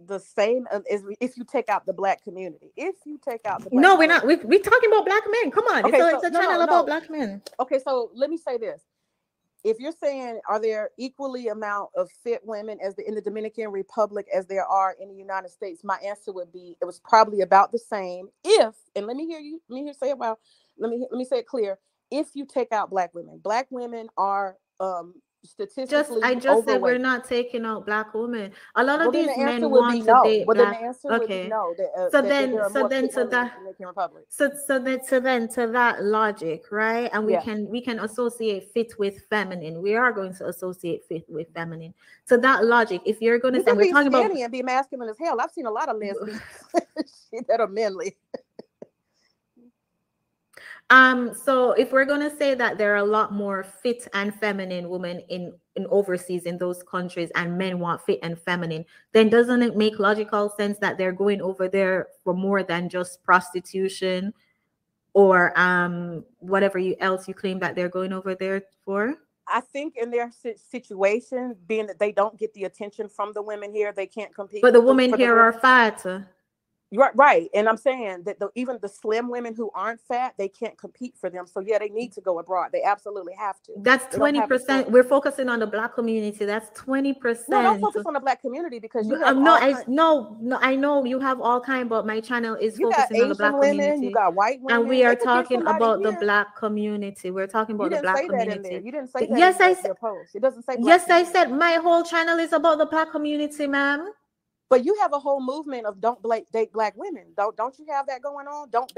the same as if you take out the Black community. If you take out the Black we're not. We're talking about Black men. Come on. Okay, it's a channel about Black men. Okay, so let me say this. if you're saying, are there equally amount of fit women in the Dominican Republic as there are in the United States? My answer would be it was probably about the same. And let me say it clear. If you take out black women are statistically I just overweight. said we're not taking out black women. A lot of these men want to date black. Then the answer would be no. So then to that logic, right? And we can associate fit with feminine. We are going to associate fit with feminine. So that logic, if you're going to say we're talking about and be masculine as hell. I've seen a lot of lesbians that are manly. So if we're going to say that there are a lot more fit and feminine women in overseas in those countries and men want fit and feminine, then doesn't it make logical sense that they're going over there for more than just prostitution or whatever else you claim that they're going over there for? I think in their situation, being that they don't get the attention from the women here, they can't compete. But the women here are fat. Right. And I'm saying that even the slim women who aren't fat, they can't compete for them. So yeah, they need to go abroad. They absolutely have to. That's 20%. We're focusing on the black community. That's 20%. No, don't focus on the black community because you have I know you have all kind, but my channel is focusing on the black community. You got white women, and we are talking about the black community. We're talking about the black community. You didn't say that. Yes, I said. It doesn't say. Yes, I said my whole channel is about the black community, ma'am. But you have a whole movement of don't date black women. Don't you have that going on? Don't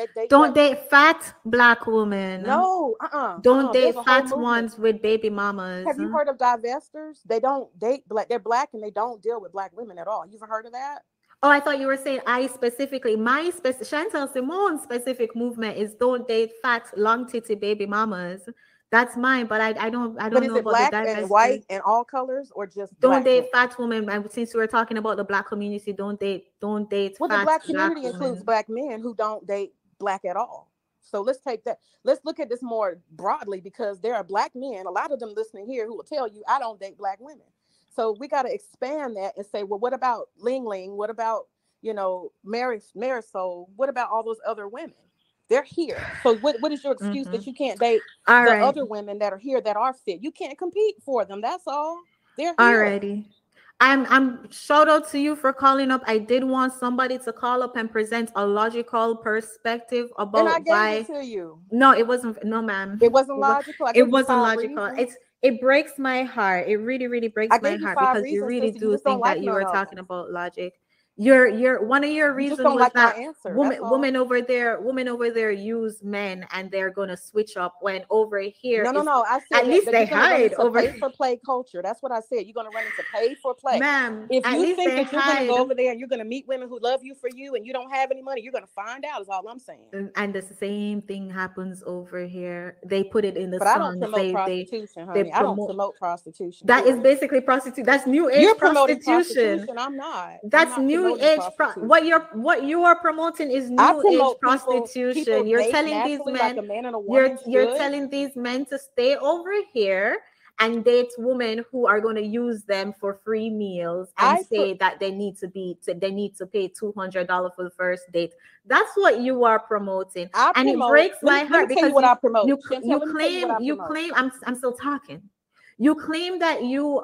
date fat black women. No, Don't date fat ones with baby mamas. Have you heard of divestors? They don't date black. They're black and they don't deal with black women at all. You ever heard of that? Oh, I thought you were saying chantellesimone specific movement is don't date fat long titty baby mamas. That's mine, but I don't know about the black and white and all colors or just don't date fat women. And since we were talking about the black community, don't date. Well, the black community includes black men who don't date black at all. So let's take that. Let's look at this more broadly because there are black men, a lot of them listening here, who will tell you I don't date black women. So we got to expand that and say, well, what about Ling Ling? What about Marisol? What about all those other women? They're here. So what is your excuse that you can't date other women that are here that are fit? You can't compete for them. That's all. They're here. Alrighty. I'm shout out to you for calling up. I did want somebody to call up and present a logical perspective about and I gave it to you. No, it wasn't. No, ma'am. It wasn't logical. It wasn't logical. It breaks my heart. It really, really breaks my heart because you really do think that you were talking about logic. Your one of your reasons was that women over there use men and they're gonna switch up when over here. No. I said at least they hide over pay for play culture. That's what I said. You're gonna run into pay for play, ma'am. If you think that you're gonna go over there and you're gonna meet women who love you for you and you don't have any money, you're gonna find out. Is all I'm saying. And the same thing happens over here. They put it in the song. I don't promote prostitution, honey. I don't promote prostitution. That is basically prostitution. That's new age prostitution. I'm not. That's new age. What you are promoting is new age prostitution. People you're telling these men, like you're telling these men to stay over here and date women who are going to use them for free meals and say that they need to pay $200 for the first date. That's what you are promoting, and it breaks my heart because what I promote. You claim. I'm still talking. You claim that you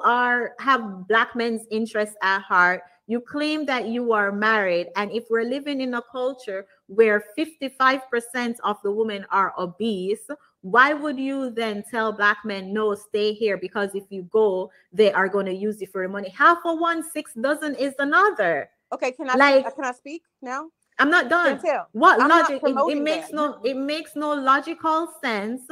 have black men's interests at heart. You claim that you are married. And if we're living in a culture where 55% of the women are obese, why would you then tell black men, no, stay here? Because if you go, they are going to use you for your money. Half of one, 6 dozen is another. Okay, can I speak now? I'm not done. What logic? It makes no logical sense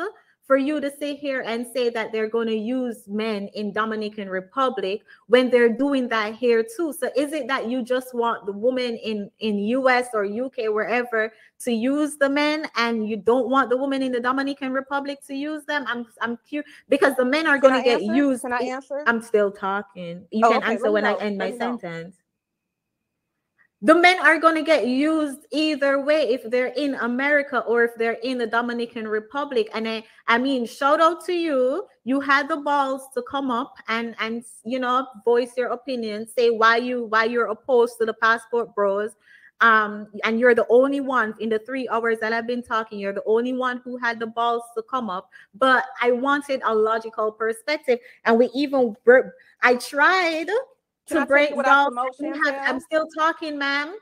for you to sit here and say that they're going to use men in Dominican Republic when they're doing that here too. So is it that you just want the woman in US or UK, wherever, to use the men, and you don't want the woman in the Dominican Republic to use them? I'm curious because the men are going to get used. Can I answer? I'm still talking. You can answer when I end my sentence. The men are going to get used either way if they're in America or if they're in the Dominican Republic. And I mean, shout out to you. You had the balls to come up and voice your opinion, say why you're opposed to the passport bros. and you're the only one in the 3 hours that I've been talking, you're the only one who had the balls to come up. But I wanted a logical perspective, and I tried to break down. I'm still talking, ma'am.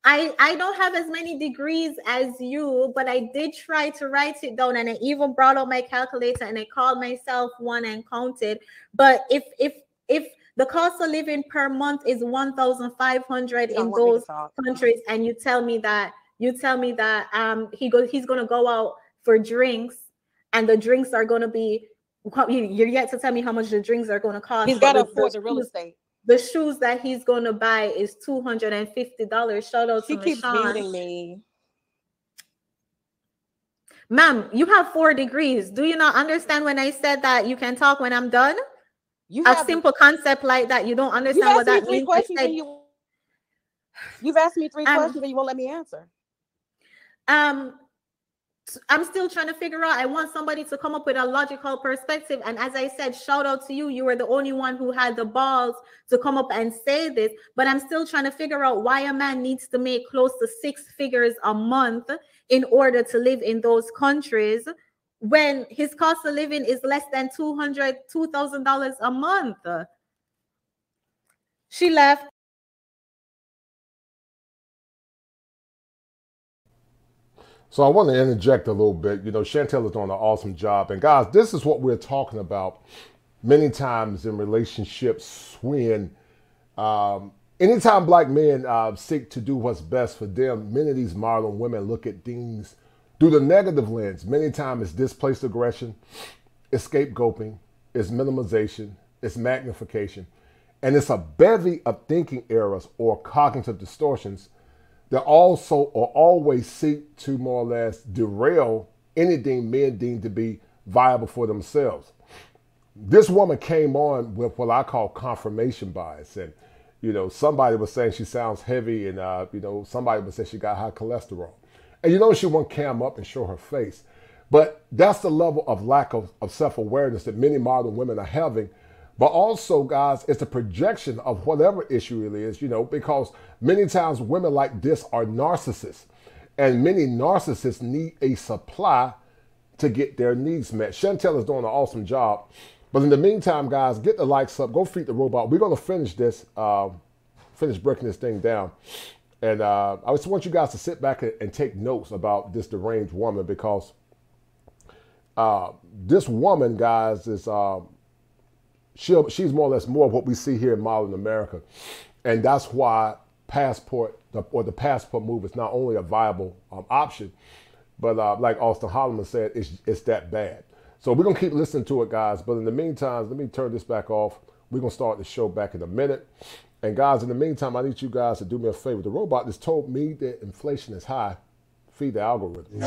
I don't have as many degrees as you, but I did try to write it down, and I even brought out my calculator and I called myself one and counted. But if the cost of living per month is 1,500 in those countries, and you tell me that he's gonna go out for drinks, and the drinks are gonna be, you're yet to tell me how much the drinks are gonna cost. He's got to afford the real estate. The shoes that he's going to buy is $250. Shout out to Michelle. She keeps muting me. Ma'am, you have 4 degrees. Do you not understand when I said that you can talk when I'm done? A simple concept like that. You don't understand what that means. You've asked me 3 questions and you won't let me answer. I'm still trying to figure out. I want somebody to come up with a logical perspective. And as I said, shout out to you. You were the only one who had the balls to come up and say this. But I'm still trying to figure out why a man needs to make close to 6 figures a month in order to live in those countries when his cost of living is less than $2,000 a month. She left. So I want to interject a little bit. You know, Chantel is doing an awesome job. And guys, this is what we're talking about many times in relationships when anytime black men seek to do what's best for them, many of these modern women look at things through the negative lens. Many times it's displaced aggression, it's scapegoating, it's minimization, it's magnification. And it's a bevy of thinking errors or cognitive distortions that also or always seek to more or less derail anything men deem to be viable for themselves. This woman came on with what I call confirmation bias. And, you know, somebody was saying she sounds heavy and, you know, somebody would say she got high cholesterol. And, you know, she won't cam up and show her face. But that's the level of lack of self-awareness that many modern women are having. But also, guys, it's a projection of whatever issue it is, you know, because many times women like this are narcissists. And many narcissists need a supply to get their needs met. Chantel is doing an awesome job. But in the meantime, guys, get the likes up. Go feed the robot. We're going to finish this, finish breaking this thing down. And I just want you guys to sit back and take notes about this deranged woman, because this woman, guys, is... she's more or less more of what we see here in modern America. And that's why the passport move is not only a viable option, but like Austin Holloman said, it's that bad. So we're going to keep listening to it, guys. But in the meantime, let me turn this back off. We're going to start the show back in a minute. And guys, in the meantime, I need you guys to do me a favor. The robot just told me that inflation is high. Feed the algorithm.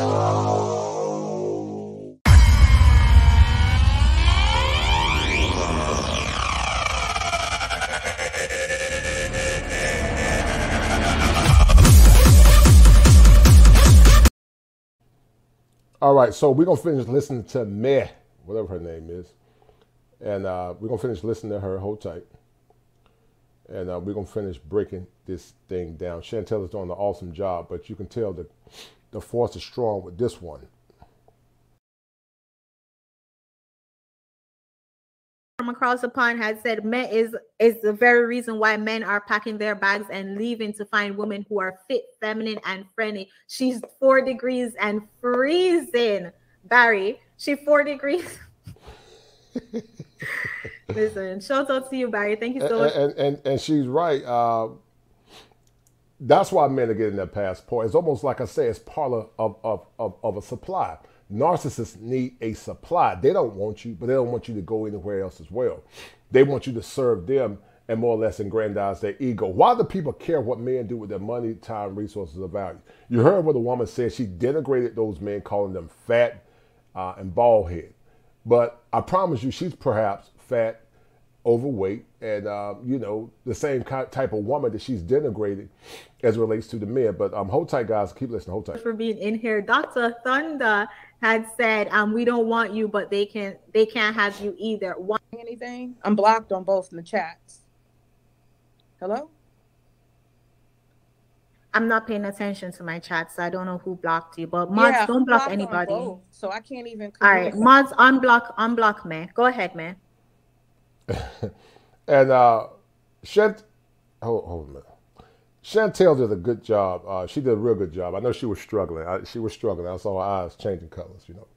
All right, so we're going to finish listening to Meh, whatever her name is. And we're going to finish listening to her. Hold tight. And we're going to finish breaking this thing down. Chantel is doing an awesome job, but you can tell that the force is strong with this one. From across the pond had said men is the very reason why men are packing their bags and leaving to find women who are fit, feminine, and friendly. She's 4 degrees and freezing. Barry, she's 4 degrees. Listen, shout out to you, Barry. Thank you so much. And she's right. That's why men are getting their passport. It's almost like I say, it's part of a supply. Narcissists need a supply. They don't want you, but they don't want you to go anywhere else as well. They want you to serve them and more or less aggrandize their ego. Why do people care what men do with their money, time, resources, or value? You heard what the woman said. She denigrated those men, calling them fat and bald head. But I promise you, she's perhaps fat, overweight, and you know, the same type of woman that she's denigrated as it relates to the men. But hold tight, guys. Keep listening. Hold tight. For being in here, Dr. Thunder had said, we don't want you, but they can't have you either. Anything? I'm blocked on both in the chats. Hello? I'm not paying attention to my chat, so I don't know who blocked you. But mods, don't block anybody. So I can't even. All right, mods, unblock me. Go ahead, man. And hold a minute. Chantel did a good job. She did a real good job. I know she was struggling. I saw her eyes changing colors. You know,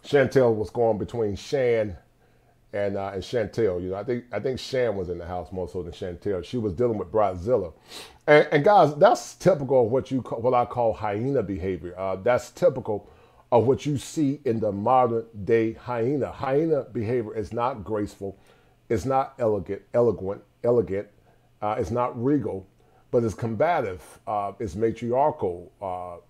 Chantel was going between Shan and Chantel. You know, I think Shan was in the house more so than Chantel. She was dealing with Bridezilla, and guys, that's typical of what I call hyena behavior. That's typical of what you see in the modern day hyena. Hyena behavior is not graceful, it's not elegant, it's not regal, but it's combative, it's matriarchal,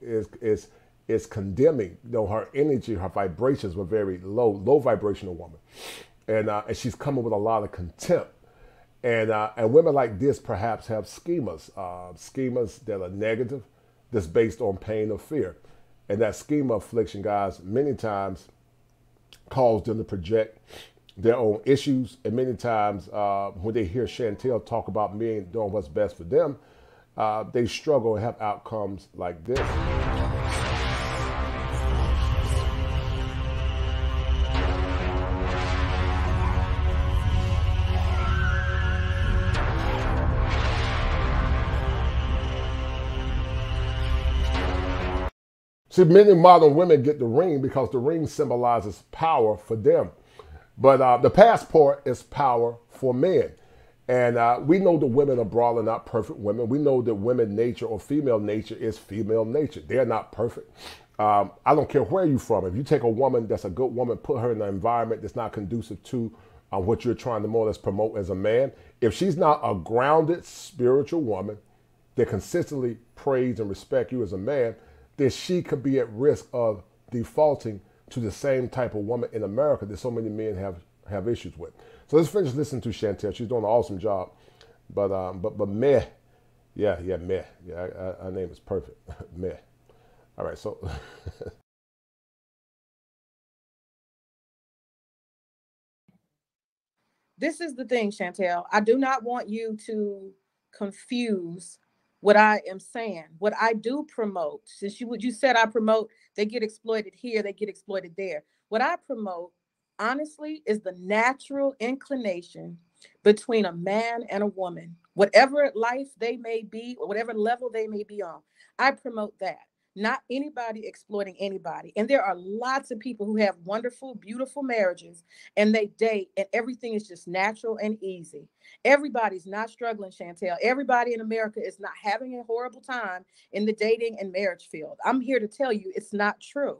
it's condemning. You know, her energy, her vibrations were very low vibrational woman. And she's coming with a lot of contempt. And women like this perhaps have schemas that are negative, that's based on pain or fear. And that schema affliction, guys, many times cause them to project their own issues. And many times when they hear Chantel talk about men doing what's best for them, they struggle and have outcomes like this. See, many modern women get the ring because the ring symbolizes power for them. But the passport is power for men. And we know that women abroad are not perfect women. We know that women nature or female nature is female nature. They're not perfect. I don't care where you're from. If you take a woman that's a good woman, put her in an environment that's not conducive to what you're trying to more or less promote as a man, if she's not a grounded spiritual woman that consistently praise and respect you as a man, then she could be at risk of defaulting to the same type of woman in America that so many men have issues with. So let's finish listening to Chantel. She's doing an awesome job. But meh. Yeah, meh. Yeah, her name is perfect. Meh. All right, so this is the thing, Chantel. I do not want you to confuse what I am saying. What I do promote, since you said I promote, they get exploited here, they get exploited there. What I promote, honestly, is the natural inclination between a man and a woman, whatever life they may be, or whatever level they may be on. I promote that. Not anybody exploiting anybody. And there are lots of people who have wonderful, beautiful marriages and they date and everything is just natural and easy. Everybody's not struggling, Chantel. Everybody in America is not having a horrible time in the dating and marriage field. I'm here to tell you it's not true.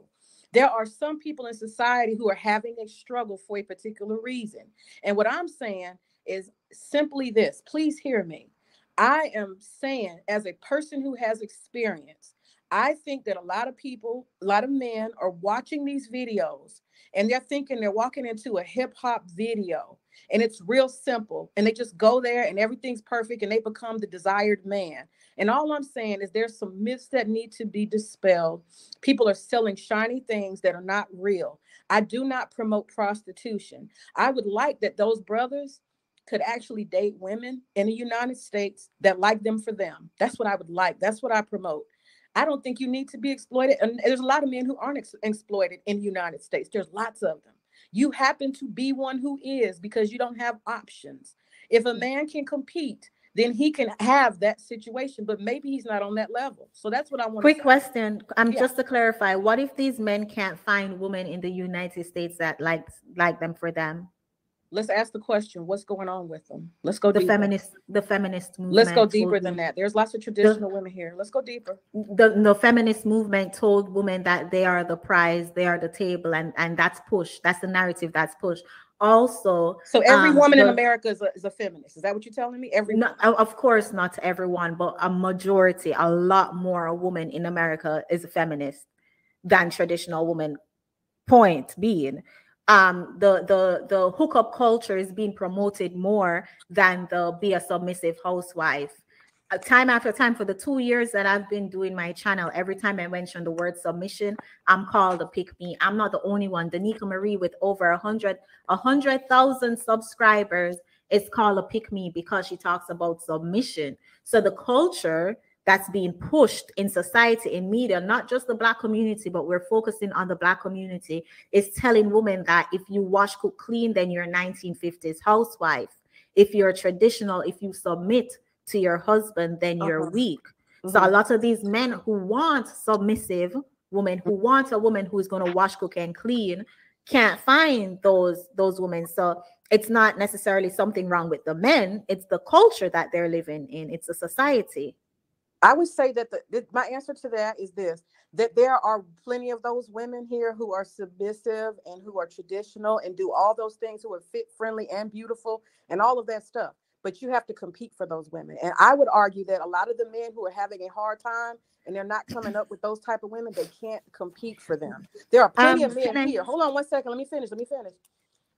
There are some people in society who are having a struggle for a particular reason. And what I'm saying is simply this. Please hear me. I am saying, as a person who has experience, I think that a lot of people, a lot of men are watching these videos and they're thinking they're walking into a hip hop video and it's real simple and they just go there and everything's perfect and they become the desired man. And all I'm saying is there's some myths that need to be dispelled. People are selling shiny things that are not real. I do not promote prostitution. I would like that those brothers could actually date women in the United States that like them for them. That's what I would like. That's what I promote. I don't think you need to be exploited. And there's a lot of men who aren't exploited in the United States. There's lots of them. You happen to be one who is because you don't have options. If a man can compete, then he can have that situation, but maybe he's not on that level. So that's what I want to say. Quick question. Just to clarify, what if these men can't find women in the United States that like them for them? Let's ask the question, what's going on with them? Let's go deeper. The feminist movement. Let's go deeper than that. There's lots of traditional women here. Let's go deeper. The feminist movement told women that they are the prize, they are the table, and that's pushed. That's the narrative that's pushed. Also, so every woman in America is a feminist. Is that what you're telling me? Of course, not everyone, but a majority, a lot more women in America is a feminist than traditional women. Point being, the hookup culture is being promoted more than the be a submissive housewife. Time after time, for the 2 years that I've been doing my channel, every time I mention the word submission, I'm called a pick me. I'm not the only one. Danica Marie, with over 100,000 subscribers, is called a pick me because she talks about submission. So the culture that's being pushed in society, in media, not just the Black community, but we're focusing on the Black community, is telling women that if you wash, cook, clean, then you're a 1950s housewife. If you're traditional, if you submit to your husband, then you're weak. So a lot of these men who want submissive women, who want a woman who's going to wash, cook, and clean, can't find those women. So it's not necessarily something wrong with the men. It's the culture that they're living in. It's a society. I would say that my answer to that is this, that there are plenty of those women here who are submissive and who are traditional and do all those things, who are fit, friendly, and beautiful and all of that stuff. But you have to compete for those women. And I would argue that a lot of the men who are having a hard time and they're not coming up with those type of women, they can't compete for them. There are plenty of men here. Hold on one second. Let me finish.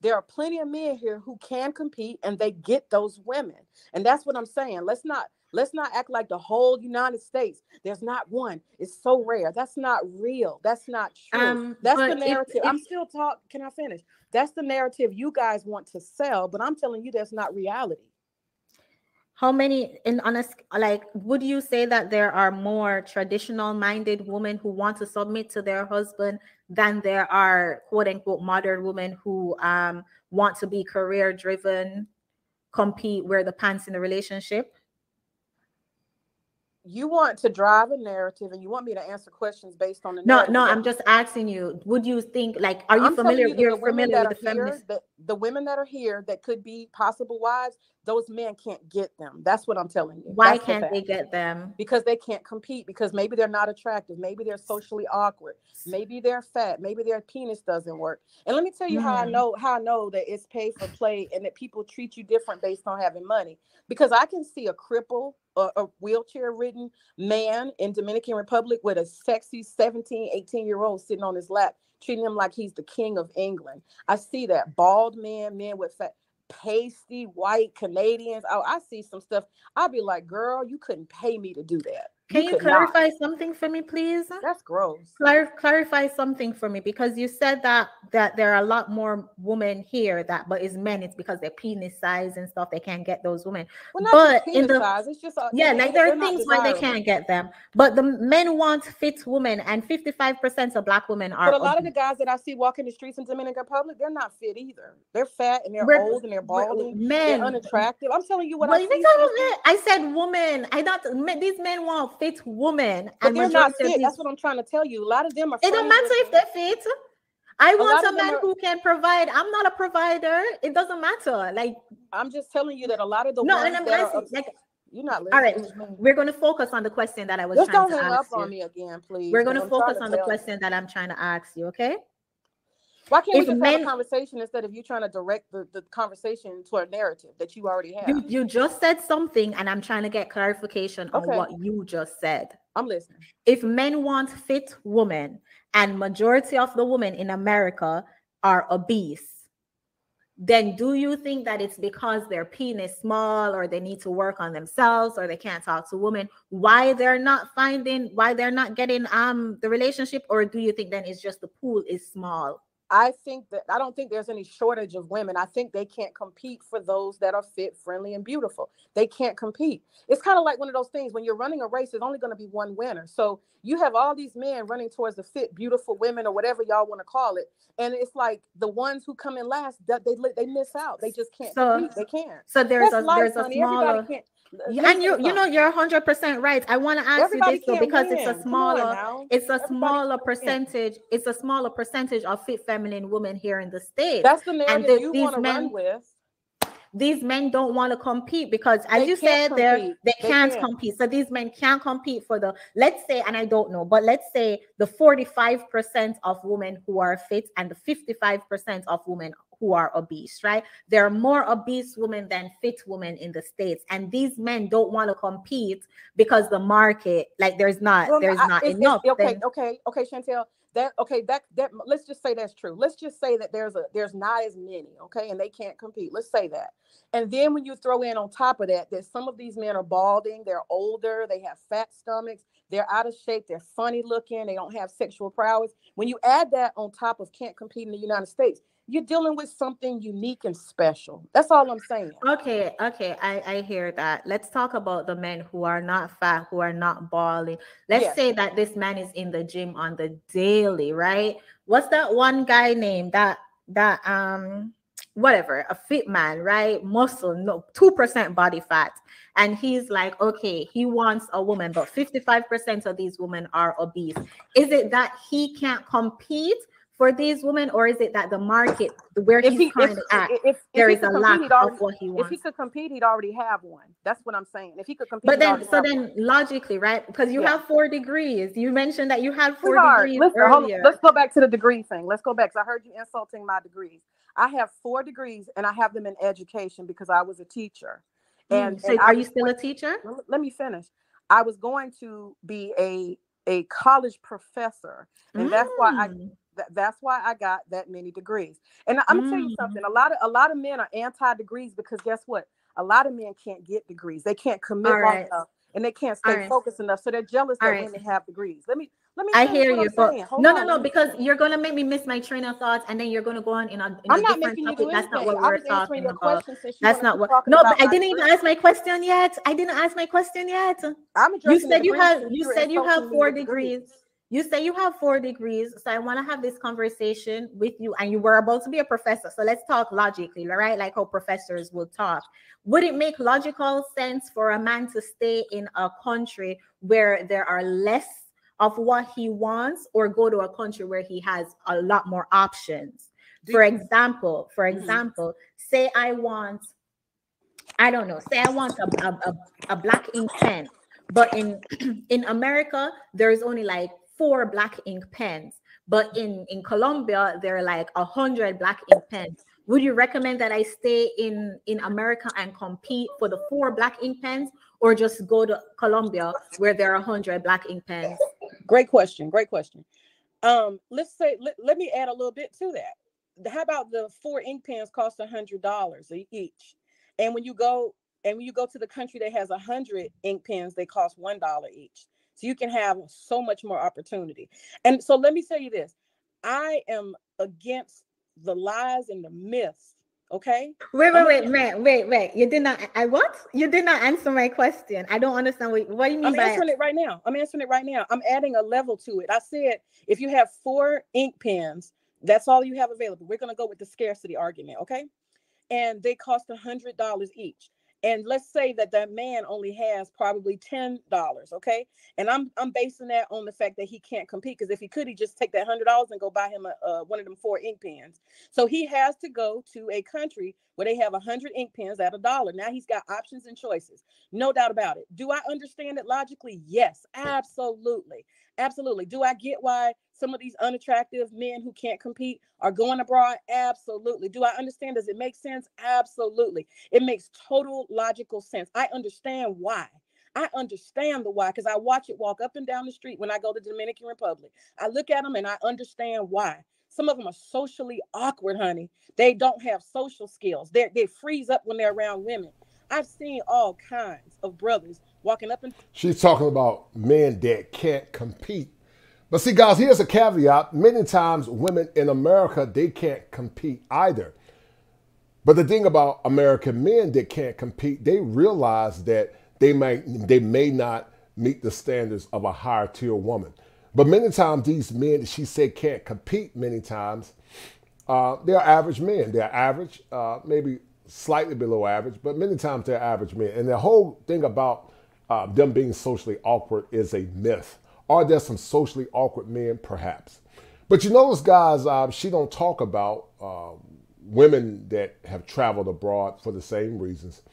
There are plenty of men here who can compete and they get those women. And that's what I'm saying. Let's not act like the whole United States, there's not one. It's so rare. That's not real. That's not true. That's the narrative. I'm still talking. Can I finish? That's the narrative you guys want to sell, but I'm telling you that's not reality. How many, in honest, like, would you say that there are more traditional minded women who want to submit to their husband than there are quote unquote modern women who want to be career driven, compete, wear the pants in the relationship? You want to drive a narrative and you want me to answer questions based on the narrative. No, I'm just asking you, would you think, like, are you familiar? You're familiar with the feminist? The women that are here that could be possible wives, those men can't get them. That's what I'm telling you. Why can't they get them? Because they can't compete, because maybe they're not attractive. Maybe they're socially awkward. Maybe they're fat. Maybe their penis doesn't work. And let me tell you how I know that it's pay for play and that people treat you different based on having money. Because I can see a cripple, a wheelchair-ridden man in Dominican Republic with a sexy 17, 18-year-old sitting on his lap, treating him like he's the king of England. I see that. Bald men with fat, pasty white Canadians. Oh, I see some stuff. I'll be like, girl, you couldn't pay me to do that. Can you clarify something for me, please? That's gross. Clarify something for me, because you said that there are a lot more women here but it's men. It's because their penis size and stuff. They can't get those women. Well, not but in the size, it's just like there are things why they can't get them. But the men want fit women, and 55% of Black women are. But a lot of the guys that I see walking the streets in Dominican Republic, they're not fit either. They're fat and they're old and they're balding. Men, they're unattractive. I'm telling you what I see. I said woman. I thought these men want fit women, but they're not fit. That's what I'm trying to tell you. A lot of them are. It don't matter if they're fit. I want a man who can provide. I'm not a provider. It doesn't matter. Like, I'm just telling you that a lot of the you're not listening. All right, we're going to focus on the question that I was trying to ask you. Just don't hang up on me again, please. We're going to focus on the question that I'm trying to ask you. Okay. Why can't we just have a conversation instead of you trying to direct the conversation to a narrative that you already have? You just said something, and I'm trying to get clarification on what you just said. I'm listening. If men want fit women, and majority of the women in America are obese, then do you think that it's because their penis small, or they need to work on themselves, or they can't talk to women, why they're not getting the relationship? Or do you think then it's just the pool is small? I don't think there's any shortage of women. I think they can't compete for those that are fit, friendly, and beautiful. They can't compete. It's kind of like one of those things when you're running a race, there's only going to be one winner. So you have all these men running towards the fit, beautiful women, or whatever y'all want to call it. And it's like the ones who come in last, they miss out. They just can't compete. They can't. So there's a smaller. And you're 100% right. I want to ask you this though, because it's a smaller percentage. It's a smaller percentage of fit feminine women here in the States. That's the narrative you want to run with. These men don't want to compete because, as you said, they can't compete. So these men can't compete for let's say, and I don't know, but let's say the 45% of women who are fit and the 55% of women who are obese, right? There are more obese women than fit women in the States, and these men don't want to compete because the market, like, there's not enough. Okay, Chantel. That let's just say that's true. Let's just say that there's not as many, okay, and they can't compete. Let's say that. And then when you throw in on top of that some of these men are balding, they're older, they have fat stomachs, they're out of shape, they're funny looking, they don't have sexual prowess. When you add that on top of can't compete in the United States, you're dealing with something unique and special. That's all I'm saying. Okay, I hear that. Let's talk about the men who are not fat, who are not balling. Let's say that this man is in the gym on the daily, right? What's that one guy named that whatever, a fit man, right? Muscle, no, 2% body fat. And he's like, okay, he wants a woman, but 55% of these women are obese. Is it that he can't compete for these women, or is it that the market where he's currently at, there is a lack of what he wants? If he could compete, he'd already have one. That's what I'm saying. If he could compete, but then logically, right? Because you have 4 degrees. You mentioned that you had 4 degrees earlier. Let's go back to the degree thing. Let's go back. So I heard you insulting my degrees. I have 4 degrees, and I have them in education because I was a teacher. And are you still a teacher? Let me finish. I was going to be a college professor, and that's why I got that many degrees. And I'm gonna tell you something. A lot of men are anti-degrees because guess what? A lot of men can't get degrees. They can't commit long enough, and they can't stay focused enough. So they're jealous that women have degrees. Let me. I hear you, but no, because you're gonna make me miss my train of thoughts, and then you're gonna go on in a different topic. That's not what we're talking about. That's not what. No, but I didn't even ask my question yet. You said you have 4 degrees. You say you have 4 degrees, so I want to have this conversation with you, and you were about to be a professor, so let's talk logically, right? Like how professors will talk. Would it make logical sense for a man to stay in a country where there are less of what he wants, or go to a country where he has a lot more options? For example, say I want a black ink pen, but in America, there's only like 4 black ink pens, but in Colombia, there are like 100 black ink pens. Would you recommend that I stay in America and compete for the 4 black ink pens, or just go to Colombia where there are 100 black ink pens? Great question. Let's say, let me add a little bit to that. How about the 4 ink pens cost $100 each? And when you go to the country that has 100 ink pens, they cost $1 each. So you can have so much more opportunity. And so let me tell you this. I am against the lies and the myths. Okay. Wait. You did not. You did not answer my question. I don't understand what you mean. I'm answering it right now. I'm adding a level to it. I said, if you have 4 ink pens, that's all you have available. We're going to go with the scarcity argument. Okay. And they cost $100 each. And let's say that man only has probably $10, okay? And I'm basing that on the fact that he can't compete, because if he could, he'd just take that $100 and go buy him one of them 4 ink pens. So he has to go to a country where they have 100 ink pens at $1. Now he's got options and choices, no doubt about it. Do I understand it logically? Yes, absolutely. Do I get why some of these unattractive men who can't compete are going abroad? Absolutely. Do I understand? Does it make sense? Absolutely. It makes total logical sense. I understand why. I understand the why, because I watch it walk up and down the street when I go to the Dominican Republic. I look at them and I understand why. Some of them are socially awkward, honey. They don't have social skills. They freeze up when they're around women. I've seen all kinds of brothers walking up and... She's talking about men that can't compete. But see, guys, here's a caveat. Many times women in America, they can't compete either. But the thing about American men that can't compete, they realize that they may not meet the standards of a higher tier woman. But many times these men that she said can't compete, many times, they're average men. They're average, maybe slightly below average, but many times they're average men. And the whole thing about them being socially awkward is a myth. Are there some socially awkward men? Perhaps. But you notice, guys, she don't talk about women that have traveled abroad for the same reasons.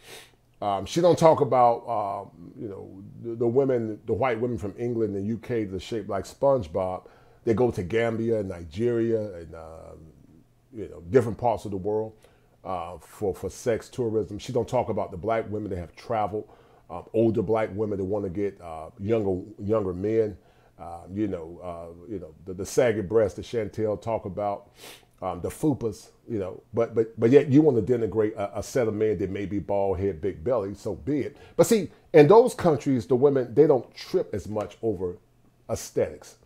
She don't talk about, the women, the white women from England and UK that are shaped like SpongeBob. They go to Gambia and Nigeria and, different parts of the world for sex tourism. She don't talk about the black women that have traveled, older black women that want to get younger men. The saggy breasts that Chantel talk about. the fupas, you know, but yet you want to denigrate a set of men that may be bald head, big belly, so be it. But see, in those countries, the women, they don't trip as much over aesthetics.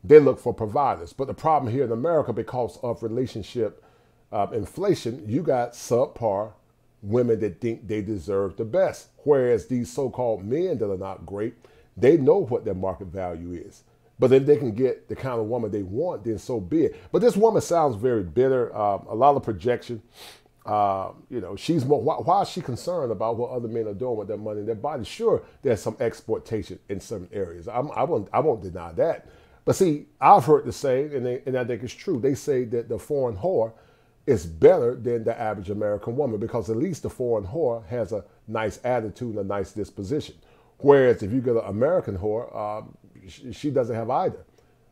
They look for providers. But the problem here in America, because of relationship inflation, you got subpar women that think they deserve the best. Whereas these so-called men that are not great, they know what their market value is. But if they can get the kind of woman they want, then so be it. But this woman sounds very bitter, a lot of projection. You know, she's more, why is she concerned about what other men are doing with their money and their body? Sure, there's some exploitation in certain areas. I won't deny that. But see, I've heard the saying, and I think it's true. They say that the foreign whore is better than the average American woman because at least the foreign whore has a nice attitude and a nice disposition. Whereas if you get an American whore, she doesn't have either.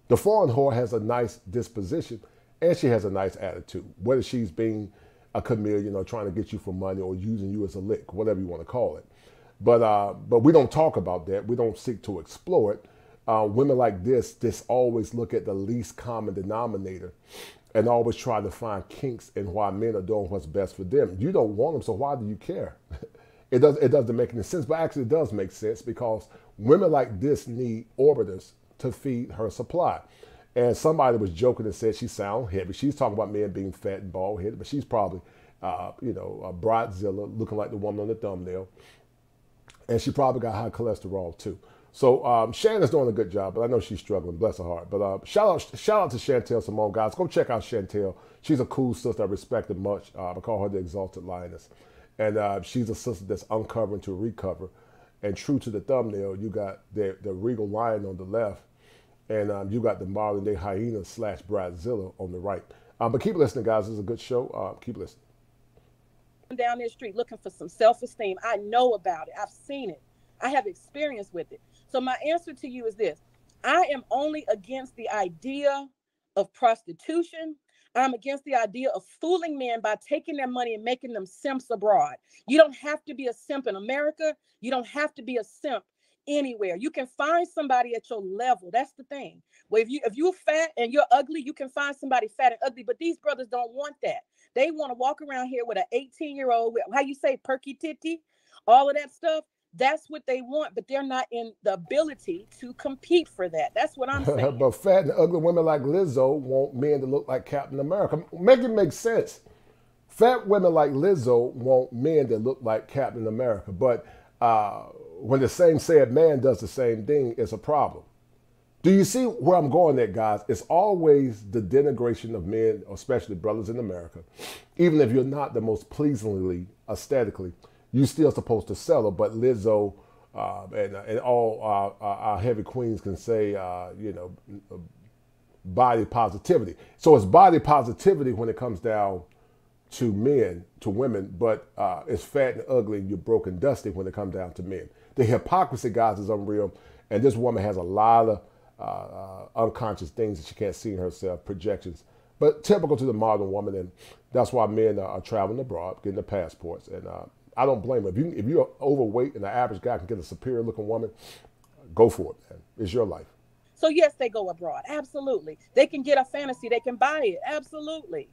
The foreign whore has a nice disposition and she has a nice attitude, whether she's being a chameleon or trying to get you for money or using you as a lick, whatever you want to call it. But we don't talk about that. We don't seek to explore it. Women like this always look at the least common denominator and always try to find kinks in why men are doing what's best for them. You don't want them, so why do you care? It doesn't make any sense, but actually it does make sense because women like this need orbiters to feed her supply. And somebody was joking and said she sounds heavy. She's talking about men being fat and bald headed, but she's probably, you know, a bridezilla looking like the woman on the thumbnail. And she probably got high cholesterol too. So Shannon's doing a good job, but I know she's struggling, bless her heart. But shout out to chantellesimone, guys. Go check out Chantel. She's a cool sister. I respect her much. I call her the Exalted Lioness. And she's a sister that's uncovering to recover. And true to the thumbnail, you got the regal lion on the left, and you got the modern day hyena / bridezilla on the right. But keep listening, guys. This is a good show. Keep listening. Down this street looking for some self-esteem. I know about it. I've seen it. I have experience with it. So my answer to you is this. I am only against the idea of prostitution. I'm against the idea of fooling men by taking their money and making them simps abroad. You don't have to be a simp in America. You don't have to be a simp anywhere. You can find somebody at your level. That's the thing. Well, if you're fat and you're ugly, you can find somebody fat and ugly. But these brothers don't want that. They want to walk around here with an 18-year-old, how you say, perky titty, all of that stuff. That's what they want, but they're not in the ability to compete for that. That's what I'm saying. But fat and ugly women like Lizzo want men to look like Captain America. Make it make sense. Fat women like Lizzo want men that look like Captain America. But when the same said man does the same thing, it's a problem. Do you see where I'm going at, guys? It's always the denigration of men, especially brothers in America. Even if you're not the most pleasingly, aesthetically, you're still supposed to sell her, but Lizzo and all our heavy queens can say, you know, body positivity. So it's body positivity when it comes down to men, to women, but it's fat and ugly and you're broke and dusty when it comes down to men. The hypocrisy, guys, is unreal. And this woman has a lot of unconscious things that she can't see in herself, projections. But typical to the modern woman, and that's why men are traveling abroad, getting their passports. And I don't blame them. If you're overweight and the average guy can get a superior looking woman, go for it, man. It's your life. So yes, they go abroad. Absolutely. They can get a fantasy. They can buy it. Absolutely.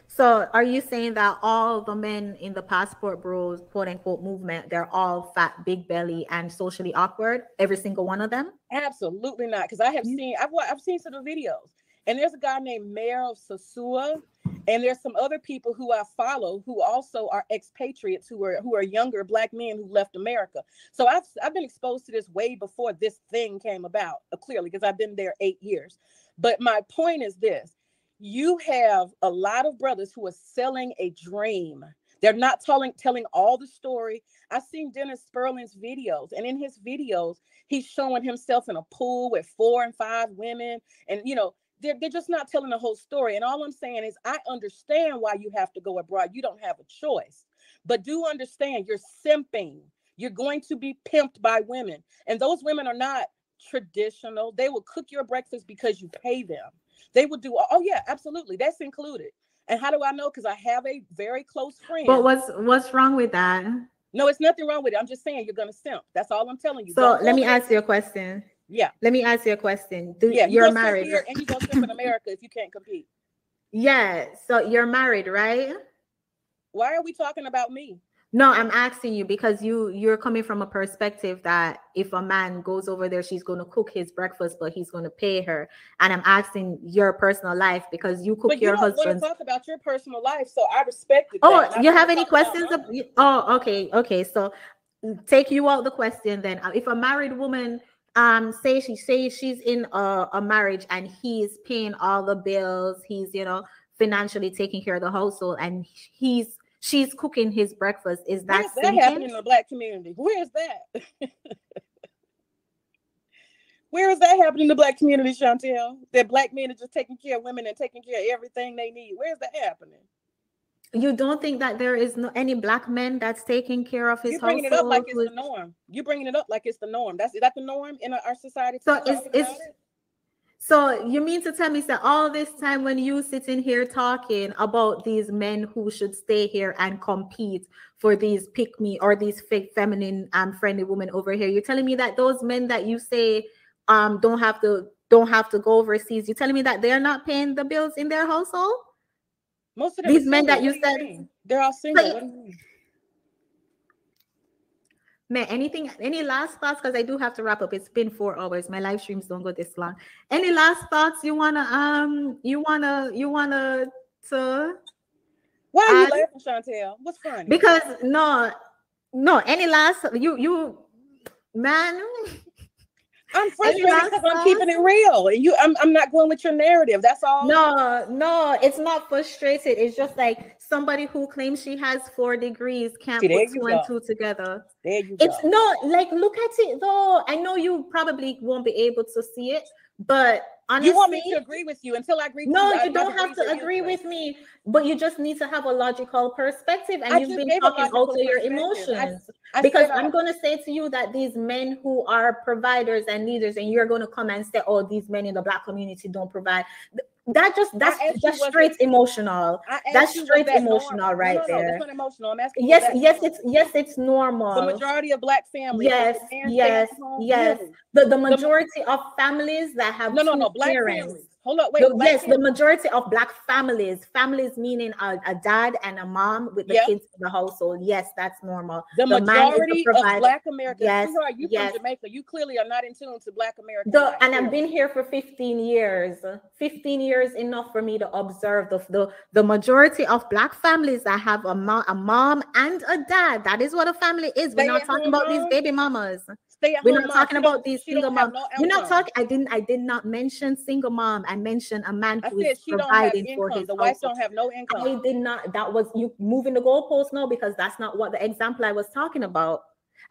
So are you saying that all the men in the passport bros, quote unquote, movement, they're all fat, big belly and socially awkward? Every single one of them? Absolutely not. Because I have seen, I've seen some of the videos. And there's a guy named Mayor of Sosua. And there's some other people who I follow who also are expatriates who are younger Black men who left America. So I've been exposed to this way before this thing came about, clearly, because I've been there 8 years. But my point is this. You have a lot of brothers who are selling a dream. They're not telling all the story. I've seen Dennis Sperling's videos, and in his videos, he's showing himself in a pool with 4 and 5 women. And, you know, they're just not telling the whole story. And all I'm saying is I understand why you have to go abroad. You don't have a choice. But do understand you're simping. You're going to be pimped by women. And those women are not traditional. They will cook your breakfast because you pay them. They will do, oh yeah, absolutely. That's included. And how do I know? Because I have a very close friend. But what's wrong with that? No, it's nothing wrong with it. I'm just saying you're going to simp. That's all I'm telling you. So let me ask you a question. Yeah. Let me ask you a question. You're married. Here and you go simp in America if you can't compete. Yeah. So you're married, right? Why are we talking about me? No, I'm asking you because you're coming from a perspective that if a man goes over there, she's going to cook his breakfast, but he's going to pay her. And I'm asking your personal life because you cook your husband's. But you don't want to talk about your personal life, so I respect it. Oh, you have any questions? Oh, okay. So take you out the question then. If a married woman say she's in a marriage and he's paying all the bills, he's financially taking care of the household, and she's cooking his breakfast, is that happening in the Black community? Where is that? Where is that happening in the Black community, Chantel? That Black men are just taking care of women and taking care of everything they need. Where is that happening? You don't think that there is any Black men that's taking care of his household? You're bringing it up like it's the norm. You're bringing it up like it's the norm. Is that the norm in our society? So you mean to tell me that all this time when you sitting here talking about these men who should stay here and compete for these pick me or these fake feminine friendly women over here, you're telling me that those men that you say don't have to go overseas, you're telling me that they're not paying the bills in their household? Most of them these men that you said they're all single. What do you mean? Man, any last thoughts? Because I do have to wrap up. It's been 4 hours. My live streams don't go this long. Any last thoughts you wanna to why are you laughing, Chantel? What's funny? Because no, any last you man. I'm frustrated because I'm keeping it real, and I'm not going with your narrative. That's all. No, it's not frustrated. It's just like somebody who claims she has 4 degrees can't put 2 and 2 together. There you go. It's not like, look at it though. I know you probably won't be able to see it, but honestly, you want me to agree with you until I agree with you. No, you don't have to agree with me, but you just need to have a logical perspective, and you've been talking out of your emotions. Because I'm going to say to you that these men who are providers and leaders, and you're going to come and say, oh, these men in the Black community don't provide. That's just straight emotional. That's straight emotional right there. That's not emotional. I'm asking. Yes, it's normal. The majority of Black families. Yes. The majority of families that have Black parents. families. Hold up, wait. Yes, the majority of Black families meaning a dad and a mom with the kids in the household. Yes, that's normal. The majority of Black Americans. Yes, you from Jamaica. You clearly are not in tune to Black America. And I've been here for 15 years. 15 years enough for me to observe the majority of Black families that have a mom and a dad. That is what a family is. We're not talking about these baby mamas. We're not talking about these single moms. We're not talking. I did not mention single mom. I mentioned a man who is providing for his household. The wife don't have no income. I did not. That was you moving the goalpost now, because that's not what the example I was talking about.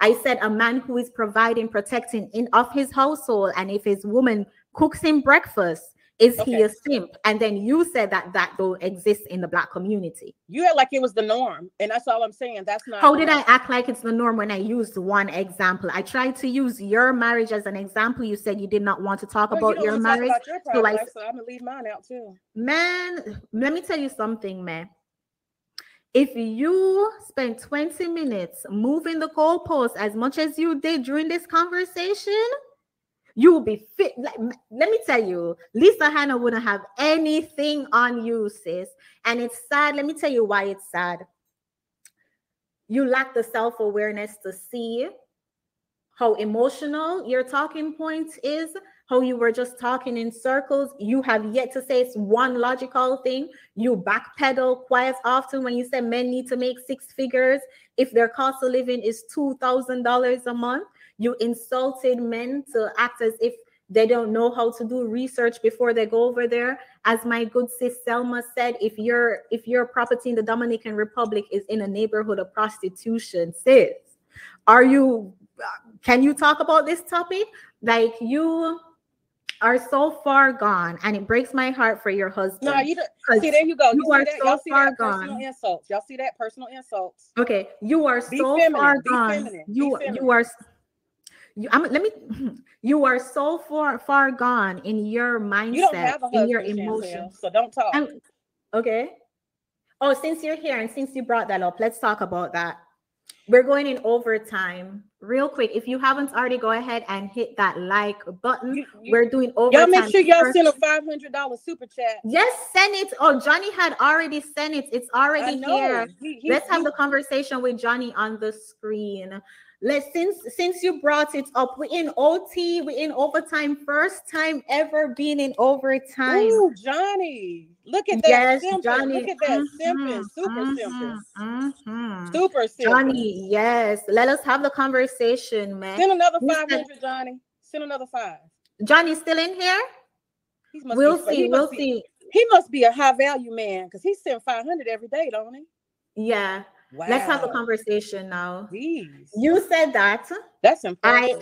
I said a man who is providing, protecting of his household, and if his woman cooks him breakfast, is he a simp? And then you said that don't exist in the Black community. You act like it was the norm, and that's all I'm saying. That's not. How did I act like it's the norm when I used one example? I tried to use your marriage as an example. You said you did not want to talk about your marriage. So I'm gonna leave mine out too. Man, let me tell you something, man. If you spend 20 minutes moving the goalposts as much as you did during this conversation, you will be fit. Like, let me tell you, Lisa Hannah wouldn't have anything on you, sis. And it's sad. Let me tell you why it's sad. You lack the self-awareness to see how emotional your talking point is, how you were just talking in circles. You have yet to say one logical thing. You backpedal quite often when you say men need to make 6 figures if their cost of living is $2,000 a month. You insulted men to act as if they don't know how to do research before they go over there. As my good sis Selma said, if your property in the Dominican Republic is in a neighborhood of prostitution, sis, can you talk about this topic? Like, you are so far gone, and it breaks my heart for your husband. No, you don't. See, there you go. You are so far gone. Personal insults. Y'all see that? Personal insults. Okay, you are so far gone. You are so far gone in your mindset, you don't have a husband, in your emotions. So don't talk. Okay. Oh, since you're here and since you brought that up, let's talk about that. We're going in overtime. real quick, if you haven't already, go ahead and hit that like button. We're doing overtime. Y'all make sure y'all send a $500 super chat. Yes, send it. Oh, Johnny had already sent it. It's already here. Let's have the conversation with Johnny on the screen. Since you brought it up, we're in OT, we're in overtime. First time ever being in overtime. Ooh, Johnny. Look at that. Yes, simping. Johnny. Look at that. Simping. Super simping. Super simping. Johnny, yes. Let us have the conversation, man. Send another 500, Johnny. Send another 5. Johnny still in here? We'll see. He must be a high value man because he sent 500 every day, don't he? Yeah. Wow. Let's have a conversation now. Jeez. You said that. That's impressive.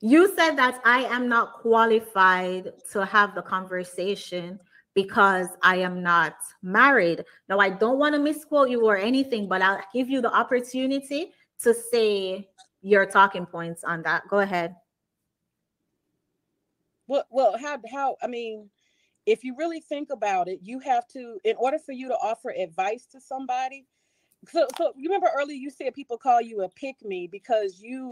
You said that I am not qualified to have the conversation because I am not married. Now, I don't want to misquote you or anything, but I'll give you the opportunity to say your talking points on that. Go ahead. Well, how, I mean, if you really think about it, you have to, in order for you to offer advice to somebody. So you remember earlier you said people call you a pick-me because you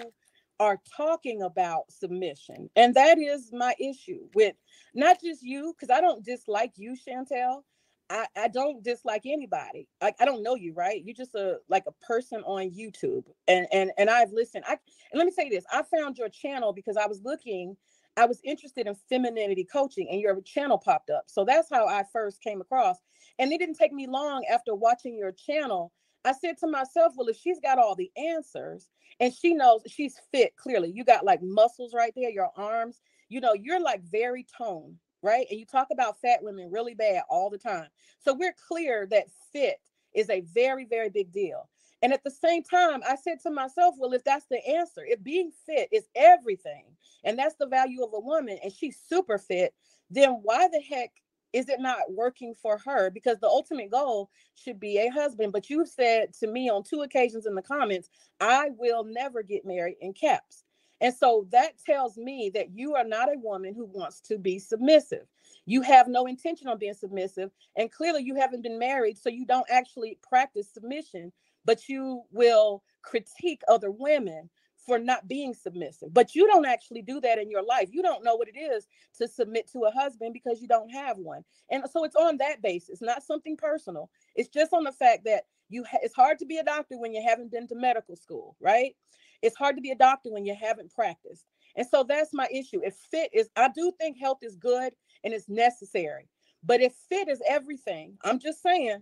are talking about submission. And that is my issue with not just you, because I don't dislike you, Chantel. I don't dislike anybody. I don't know you, right? You're just like a person on YouTube. And I've listened. And let me say this. I found your channel because I was interested in femininity coaching and your channel popped up. So that's how I first came across. And it didn't take me long after watching your channel. I said to myself, well, if she's got all the answers and she knows she's fit, clearly, you got like muscles right there, your arms, you're like very toned, right? And you talk about fat women really bad all the time. So we're clear that fit is a very, very big deal. And at the same time, I said to myself, well, if that's the answer, if being fit is everything, and that's the value of a woman, and she's super fit, then why the heck is it not working for her? Because the ultimate goal should be a husband. But you've said to me on 2 occasions in the comments, I will never get married, in caps. And so that tells me that you are not a woman who wants to be submissive. You have no intention on being submissive. And clearly you haven't been married, so you don't actually practice submission, but you will critique other women for not being submissive. But you don't actually do that in your life. You don't know what it is to submit to a husband because you don't have one. And so it's on that basis, not something personal. It's just on the fact that it's hard to be a doctor when you haven't been to medical school, right? It's hard to be a doctor when you haven't practiced. And so that's my issue. If fit is, I do think health is good and it's necessary. But if fit is everything, I'm just saying,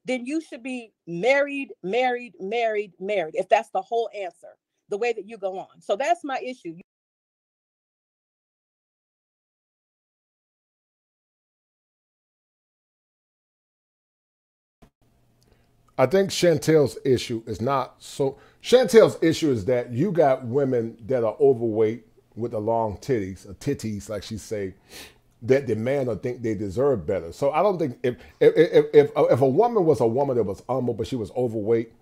then you should be married, if that's the whole answer, the way that you go on. So that's my issue. I think Chantel's issue is not so. Chantel's issue is that you got women that are overweight with the long titties, or titties, like she say, that demand or think they deserve better. So I don't think if a woman was a woman that was humble but she was overweight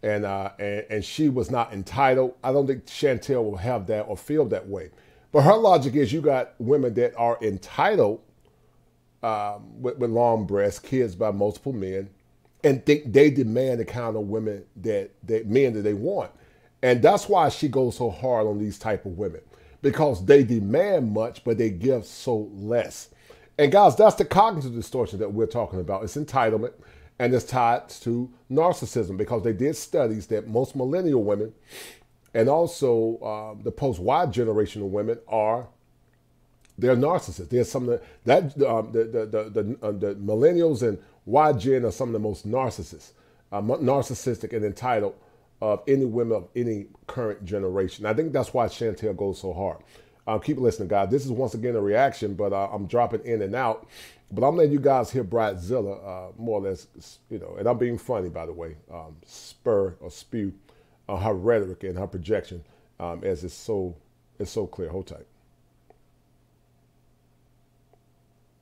and she was not entitled, I don't think Chantel will have that or feel that way. But her logic is you got women that are entitled with long breasts, kids by multiple men, and think they demand the kind of women that men that they want. And that's why she goes so hard on these type of women, because they demand much, but they give so less. And guys, that's the cognitive distortion that we're talking about. It's entitlement, and it's tied to narcissism, because they did studies that most millennial women and also the post-Y generation of women they're narcissists. They're some of the millennials and Y gen are some of the most narcissists, narcissistic and entitled of any women of any current generation. I think that's why Chantel goes so hard. Keep listening, guys. This is once again a reaction, but I'm dropping in and out. But I'm letting you guys hear Brightzilla more or less, and I'm being funny, by the way, spur or spew her rhetoric and her projection as it's so clear. Hold tight.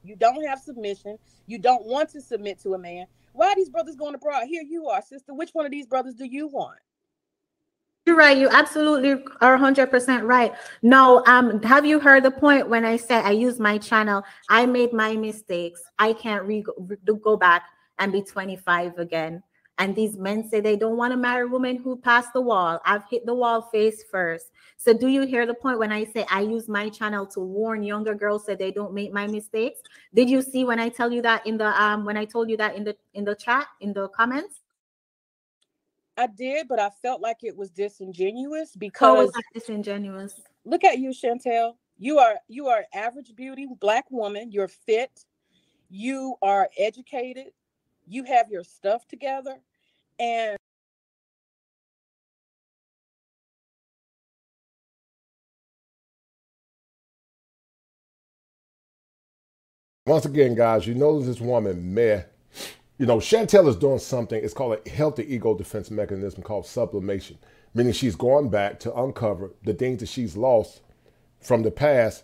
You don't have submission. You don't want to submit to a man. Why are these brothers going abroad? Here you are, sister. Which one of these brothers do you want? You're right. You absolutely are 100% right. No, have you heard the point when I said I use my channel? I made my mistakes. I can't go back and be 25 again. And these men say they don't want to marry women who pass the wall. I've hit the wall face first. So do you hear the point when I say I use my channel to warn younger girls so they don't make my mistakes? Did you see when I tell you that in the when I told you that in the chat, in the comments? I did, but I felt like it was disingenuous because how was that disingenuous? Look at you, Chantel. You are average beauty Black woman. You're fit. You are educated. You have your stuff together. And once again, guys, you notice this woman, meh. You know, Chantel is doing something. It's called a healthy ego defense mechanism called sublimation, meaning she's going back to uncover the things that she's lost from the past.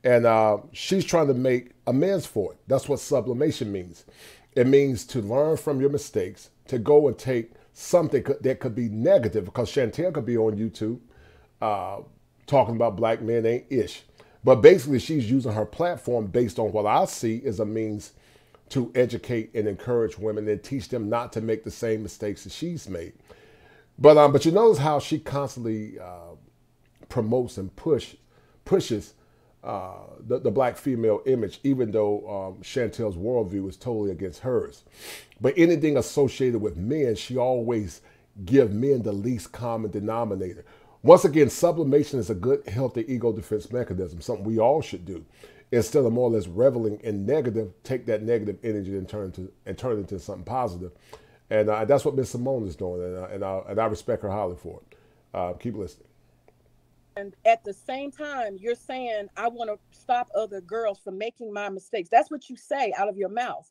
And she's trying to make amends for it. That's what sublimation means. It means to learn from your mistakes, to go and take something that could be negative, because Chantel could be on YouTube talking about Black men ain't ish. But basically, she's using her platform based on what I see as a means to educate and encourage women and teach them not to make the same mistakes that she's made. But you notice how she constantly promotes and pushes the Black female image, even though Chantel's worldview is totally against hers. But anything associated with men, she always give men the least common denominator. Once again, sublimation is a good, healthy ego defense mechanism, something we all should do. Instead of more or less reveling in negative, take that negative energy and turn it into something positive. And that's what Miss Simone is doing, and I respect her highly for it. Keep listening. And at the same time, you're saying, I want to stop other girls from making my mistakes. That's what you say out of your mouth.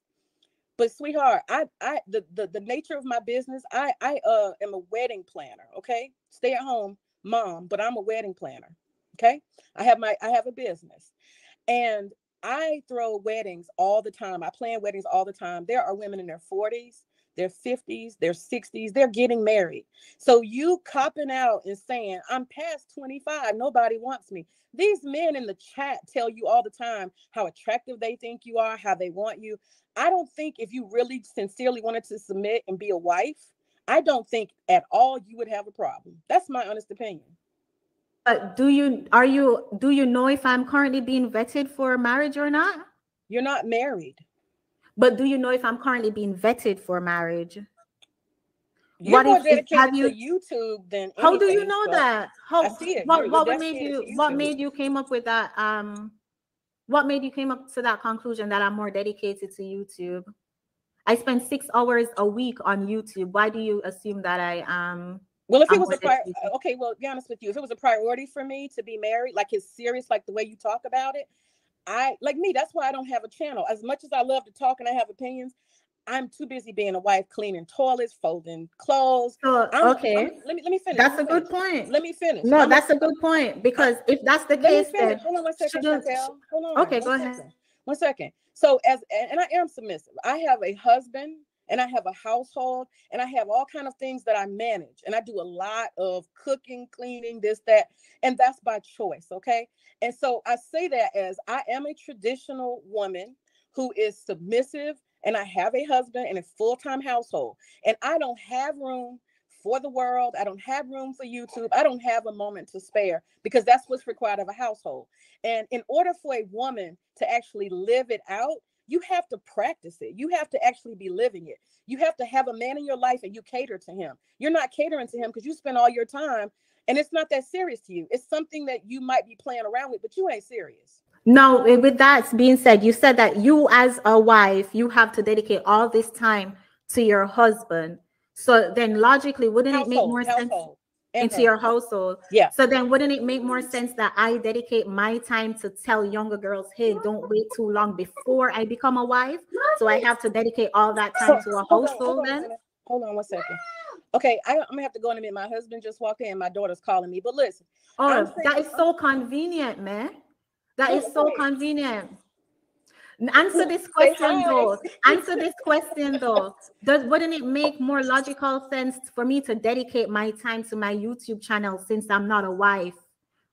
But sweetheart, the nature of my business, I am a wedding planner, okay? Stay at home mom, but I'm a wedding planner, okay? I have a business. And I throw weddings all the time. I plan weddings all the time. There are women in their 40s, their 50s, their 60s. They're getting married. So you copping out and saying, I'm past 25. Nobody wants me. These men in the chat tell you all the time how attractive they think you are, how they want you. I don't think if you really sincerely wanted to submit and be a wife, I don't think at all you would have a problem. That's my honest opinion. Do you know if I'm currently being vetted for marriage or not? You're not married. But do you know if I'm currently being vetted for marriage? You're more dedicated to YouTube than anything. How do you know that? I see it. What made you came up with that? What made you came up to that conclusion that I'm more dedicated to YouTube? I spend 6 hours a week on YouTube. Why do you assume that I am? Well, if it was okay, well, be honest with you. If it was a priority for me to be married, like it's serious, like the way you talk about it, that's why I don't have a channel. As much as I love to talk and I have opinions, I'm too busy being a wife, cleaning toilets, folding clothes. Let me finish. That's a good point. Let me finish. No, that's a good point, because if that's the case, then hold on one second, Chantel. Hold on. Okay, go ahead. 1 second. So and I am submissive. I have a husband and I have a household and I have all kind of things that I manage, and I do a lot of cooking, cleaning, this, that, and that's by choice. Okay. And so I say that as I am a traditional woman who is submissive, and I have a husband and a full-time household, and I don't have room for the world. I don't have room for YouTube. I don't have a moment to spare, because that's what's required of a household. And in order for a woman to actually live it out, you have to practice it. You have to actually be living it. You have to have a man in your life and you cater to him. You're not catering to him because you spend all your time and it's not that serious to you. It's something that you might be playing around with, but you ain't serious. No, with that being said, you said that you as a wife, you have to dedicate all this time to your husband. So then logically, wouldn't it make more sense into your household? Yeah. So then wouldn't it make more sense that I dedicate my time to tell younger girls, hey, don't wait too long before I become a wife? So I have to dedicate all that time to a household then? Hold on 1 second. Okay, I'm gonna have to go in a minute. My husband just walked in. My daughter's calling me. But listen. Oh, that is so convenient, man. That is so convenient. Answer this question though. Answer this question though. Wouldn't it make more logical sense for me to dedicate my time to my YouTube channel since I'm not a wife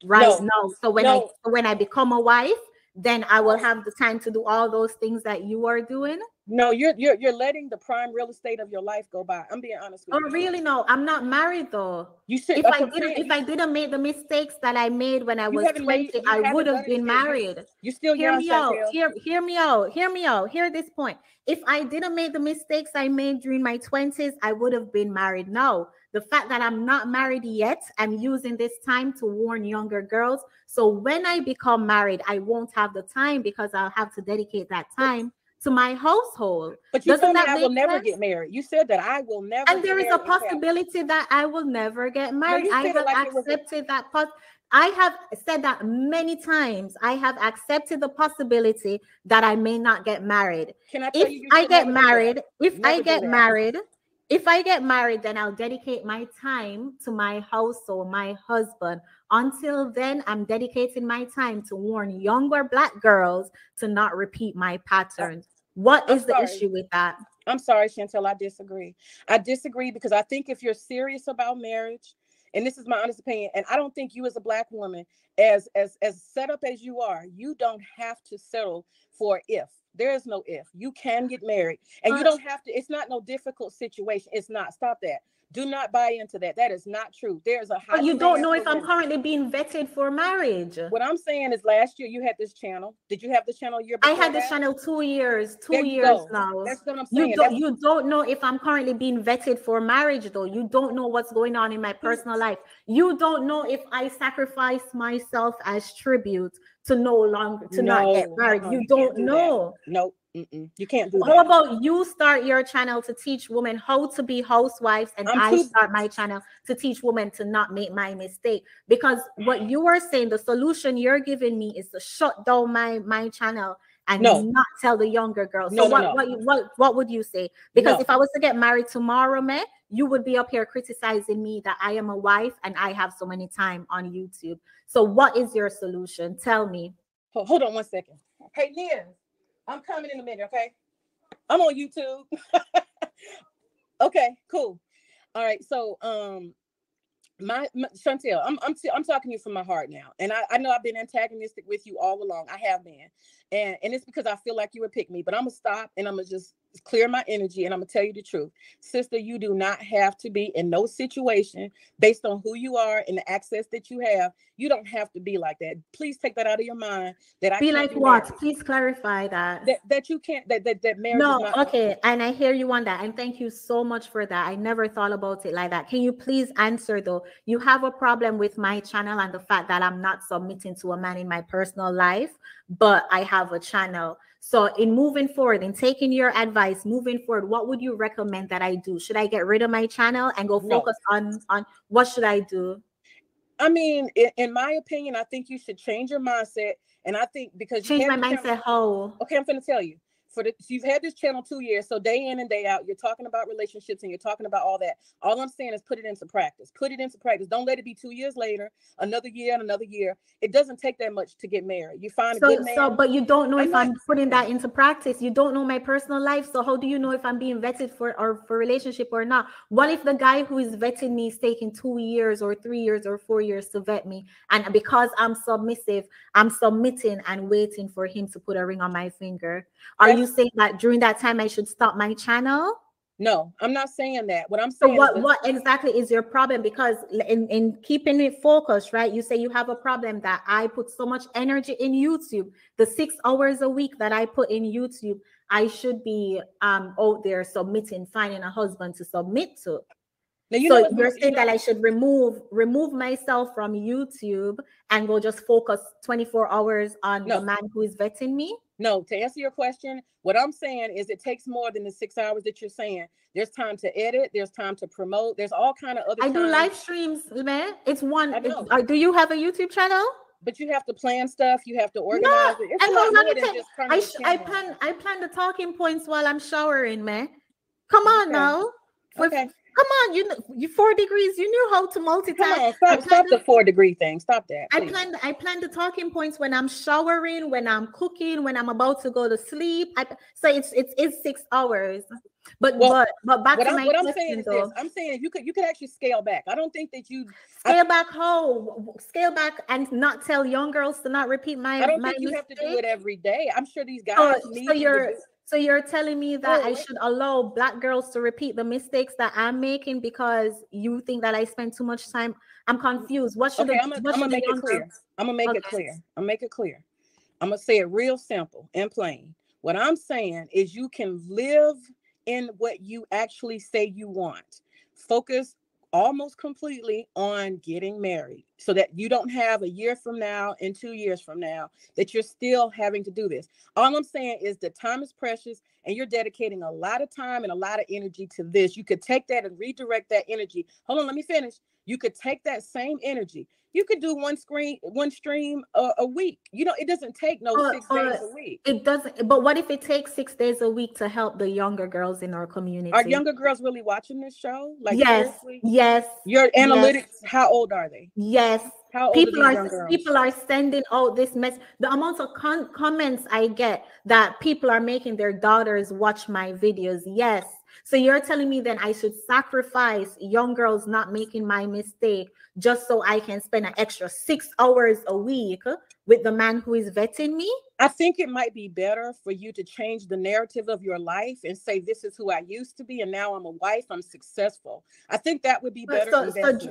right now? So when I become a wife, then I will have the time to do all those things that you are doing. No, you're letting the prime real estate of your life go by. I'm being honest with you. Oh, really? No, I'm not married though. You should. If I didn't make the mistakes that I made when I was 20, I would have been married. You still hear young, me out. Chantel. Hear me out. Hear me out. Hear this point. If I didn't make the mistakes I made during my 20s, I would have been married. No, the fact that I'm not married yet, I'm using this time to warn younger girls. So when I become married, I won't have the time because I'll have to dedicate that time to my household. But you told me I will never get married. You said that I will never. And there is a possibility that I will never get married. I have accepted that. I have said that many times. I have accepted the possibility that I may not get married. Can I tell if I get married, if I get married, then I'll dedicate my time to my household, my husband. Until then, I'm dedicating my time to warn younger Black girls to not repeat my patterns. What is the issue with that? I'm sorry, Chantel, I disagree. I disagree because I think if you're serious about marriage, and this is my honest opinion, and I don't think you as a Black woman, as set up as you are, you don't have to settle for if. There is no if. You can get married, and you don't have to. It's not no difficult situation. It's not. Stop that. Do not buy into that. That is not true. There's a high. But you don't know if I'm currently being vetted for marriage. What I'm saying is, last year you had this channel. Did you have the channel year before? I had this channel 2 years. 2 years now. That's what I'm saying. You don't know if I'm currently being vetted for marriage, though. You don't know what's going on in my personal life. You don't know if I sacrifice myself as tribute to not get married. You don't know. Nope. You can't do that. How about you start your channel to teach women how to be housewives, and I start my channel to teach women to not make my mistake? Because what you are saying, the solution you're giving me is to shut down my channel and not tell the younger girls. So what would you say? Because if I was to get married tomorrow, man, you would be up here criticizing me that I am a wife and I have so many time on YouTube. So what is your solution? Tell me. Hold on 1 second. Hey, Liz. I'm coming in a minute, okay? I'm on YouTube. Okay, cool. All right, so my Chantel, I'm talking to you from my heart now, and I know I've been antagonistic with you all along. I have been, and it's because I feel like you would pick me. But I'm gonna stop and I'm gonna just clear my energy, and I'm gonna tell you the truth, sister. You do not have to be in no situation based on who you are and the access that you have. You don't have to be like that. Please take that out of your mind. That I be like what? Married. Please clarify that. That you can't. That marriage. No, is not okay, and I hear you on that, and thank you so much for that. I never thought about it like that. Can you please answer though? You have a problem with my channel and the fact that I'm not submitting to a man in my personal life, but I have a channel. So in moving forward, in taking your advice, moving forward, what would you recommend that I do? Should I get rid of my channel and go focus on what should I do? I mean, in my opinion, I think you should change your mindset. And I think because change my mindset how? Okay, I'm going to tell you. You've had this channel 2 years, so day in and day out, you're talking about relationships and you're talking about all that. All I'm saying is put it into practice. Put it into practice. Don't let it be 2 years later, another year and another year. It doesn't take that much to get married. You find a good man. But you don't know if I'm putting that into practice. You don't know my personal life. So how do you know if I'm being vetted for relationship or not? What if the guy who is vetting me is taking 2 years or 3 years or 4 years to vet me? And because I'm submissive, I'm submitting and waiting for him to put a ring on my finger. Are you saying that during that time I should stop my channel? No, I'm not saying that. What I'm saying what exactly is your problem? Because in keeping it focused, right? You say you have a problem that I put so much energy in YouTube. The 6 hours a week that I put in YouTube, I should be out there submitting, finding a husband to submit to. Now, you're saying that I should remove myself from YouTube and go just focus 24 hours on the man who is vetting me? No, to answer your question, what I'm saying is it takes more than the 6 hours that you're saying. There's time to edit. There's time to promote. There's all kind of other I do live streams, man. It's one. Do you have a YouTube channel? But you have to plan stuff. You have to organize it. It's I plan the talking points while I'm showering, man. Come on now. Okay. Come on, you 4 degrees. You knew how to multitask. Stop the 4 degree thing. Stop that. Please. I plan the talking points when I'm showering, when I'm cooking, when I'm about to go to sleep. So it's 6 hours. But back to my question though. I'm saying you could actually scale back. I don't think that you scale back how? Scale back and not tell young girls to not repeat my. I don't think you have to do it every day. I'm sure these guys So you're telling me that I should allow Black girls to repeat the mistakes that I'm making because you think that I spend too much time? I'm confused. What should I'm gonna make it clear. I'm gonna make it clear. I'm gonna say it real simple and plain. What I'm saying is you can live in what you actually say you want. Focus almost completely on getting married so that you don't have a year from now and 2 years from now that you're still having to do this. All I'm saying is that time is precious and you're dedicating a lot of time and a lot of energy to this. You could take that and redirect that energy. Hold on, let me finish. You could take that same energy. You could do one stream a week. You know, it doesn't take 6 days a week. It doesn't. But what if it takes 6 days a week to help the younger girls in our community? Are younger girls really watching this show? Like, yes, seriously? yes. Your analytics, how old are they? Yes. How old people are these young girls? People are sending out this mess. The amount of comments I get that people are making their daughters watch my videos. Yes. So you're telling me then I should sacrifice young girls not making my mistake just so I can spend an extra 6 hours a week with the man who is vetting me? I think it might be better for you to change the narrative of your life and say, this is who I used to be, and now I'm a wife, I'm successful. I think that would be better.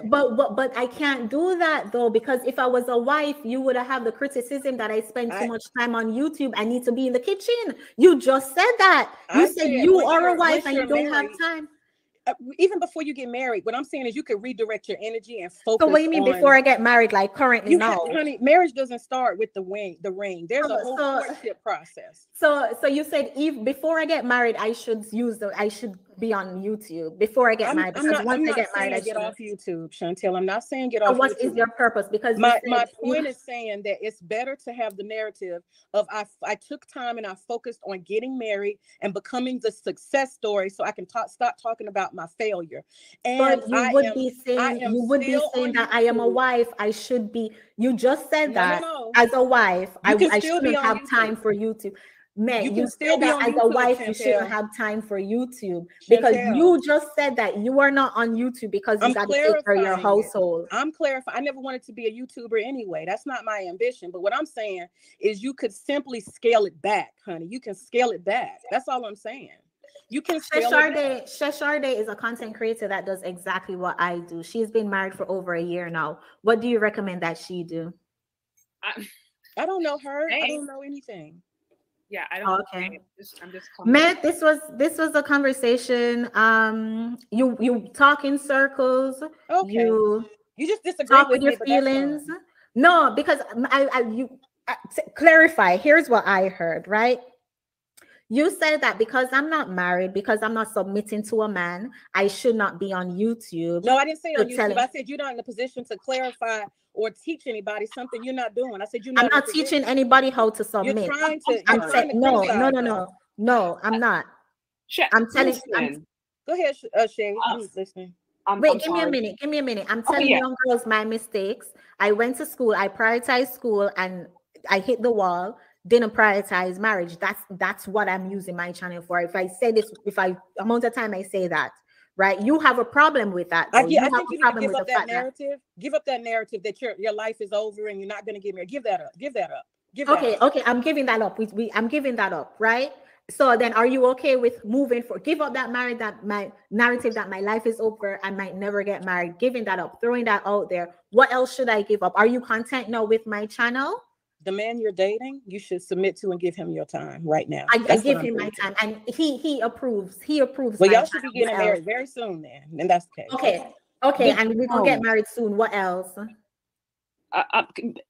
But I can't do that though, because if I was a wife, you would have the criticism that I spend too much time on YouTube. I need to be in the kitchen. You just said that. You said you are a wife and you don't have time. Even before you get married, what I'm saying is you could redirect your energy and focus. So what do you mean before I get married, like currently now? Honey, marriage doesn't start with the ring. There's a whole courtship process. So you said before I get married, I should be on YouTube before I get married. Because once I get married, I get off YouTube, Chantel. I'm not saying get off. What is your purpose? Because my point is saying that it's better to have the narrative of I took time and I focused on getting married and becoming the success story, so I can stop talking about my failure. And but you would be saying that I am a wife. I should be. You just said that as a wife, I shouldn't have time for YouTube. Man, you still be as a wife, you shouldn't have time for YouTube because you just said that you are not on YouTube because you got to take care of your household. I'm clarifying. I never wanted to be a YouTuber anyway. That's not my ambition. But what I'm saying is you could simply scale it back, honey. You can scale it back. That's all I'm saying. You can scale it back. Shesharde is a content creator that does exactly what I do. She's been married for over a year now. What do you recommend that she do? I don't know her. I don't know anything. Yeah, I don't. Okay. I'm just Matt, this was a conversation. You talk in circles. Okay. You just disagree with your feelings. No, because clarify. Here's what I heard. Right. You said that because I'm not married, because I'm not submitting to a man, I should not be on YouTube. No, I didn't say on YouTube. I said you're not in a position to clarify or teach anybody something you're not doing. I said I'm not teaching anybody how to submit. You're trying to. No, I'm not. I'm telling you. Go ahead, Shay. I'm listening. Wait, give me a minute. I'm telling young girls my mistakes. I went to school. I prioritized school, and I hit the wall. Didn't prioritize marriage. That's what I'm using my channel for. If I say this, amount of time I say that, right? You have a problem with that. I think you need to give up that narrative. Give up that narrative that your life is over and you're not going to get married. Give that up. Okay. I'm giving that up. I'm giving that up, right? So then, are you okay with moving for? Give up that marriage, that my narrative that my life is over. I might never get married. Giving that up, throwing that out there. What else should I give up? Are you content now with my channel? The man you're dating, you should submit to and give him your time right now. I give him my time, and he approves. He approves. Well, y'all should be getting married very soon, then, and that's the case. Okay, and we're gonna get married soon. What else?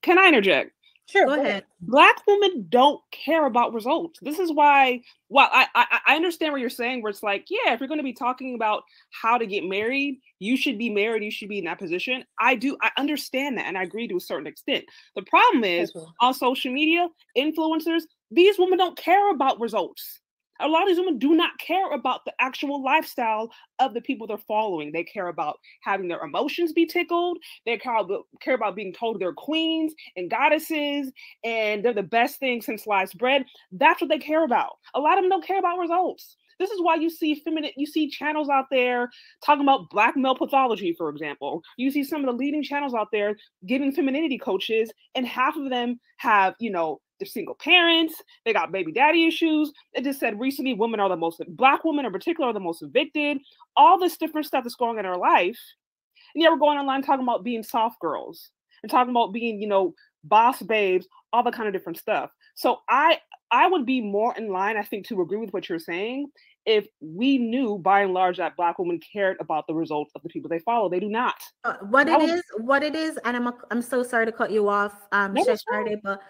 Can I interject? Sure, go ahead. Black women don't care about results. This is why. Well, I understand what you're saying. Where it's like, yeah, if you're going to be talking about how to get married, you should be married. You should be in that position. I understand that, and I agree to a certain extent. The problem is on social media, influencers. These women don't care about results. A lot of these women do not care about the actual lifestyle of the people they're following. They care about having their emotions be tickled. They care about being told they're queens and goddesses and they're the best thing since sliced bread. That's what they care about. A lot of them don't care about results. This is why you see channels out there talking about black male pathology, for example. You see some of the leading channels out there giving femininity coaches, and half of them have, they're single parents, they got baby daddy issues. It just said recently Black women in particular are the most evicted, all this different stuff that's going on in our life. And yeah, we're going online talking about being soft girls and talking about being, you know, boss babes, all the kind of different stuff. So I would be more in line, I think, to agree with what you're saying if we knew by and large that Black women cared about the results of the people they follow. They do not. What it is, and I'm so sorry to cut you off, Shasharde, but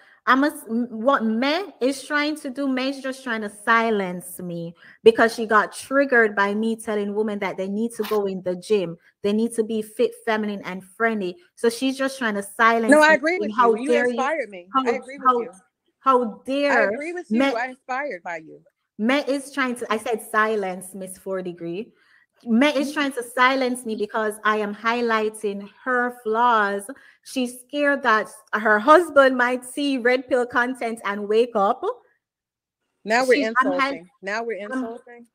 what May is trying to do, May is just trying to silence me because she got triggered by me telling women that they need to go in the gym. They need to be fit, feminine, and friendly. So she's just trying to silence me. No, I agree with you. You inspired me. I agree with you. How dare I agree with you. I'm inspired by you. May is trying to, I said silence, Miss 4 Degree. May is trying to silence me because I am highlighting her flaws. She's scared that her husband might see red pill content and wake up. Now we're insulting. Now we're insulting.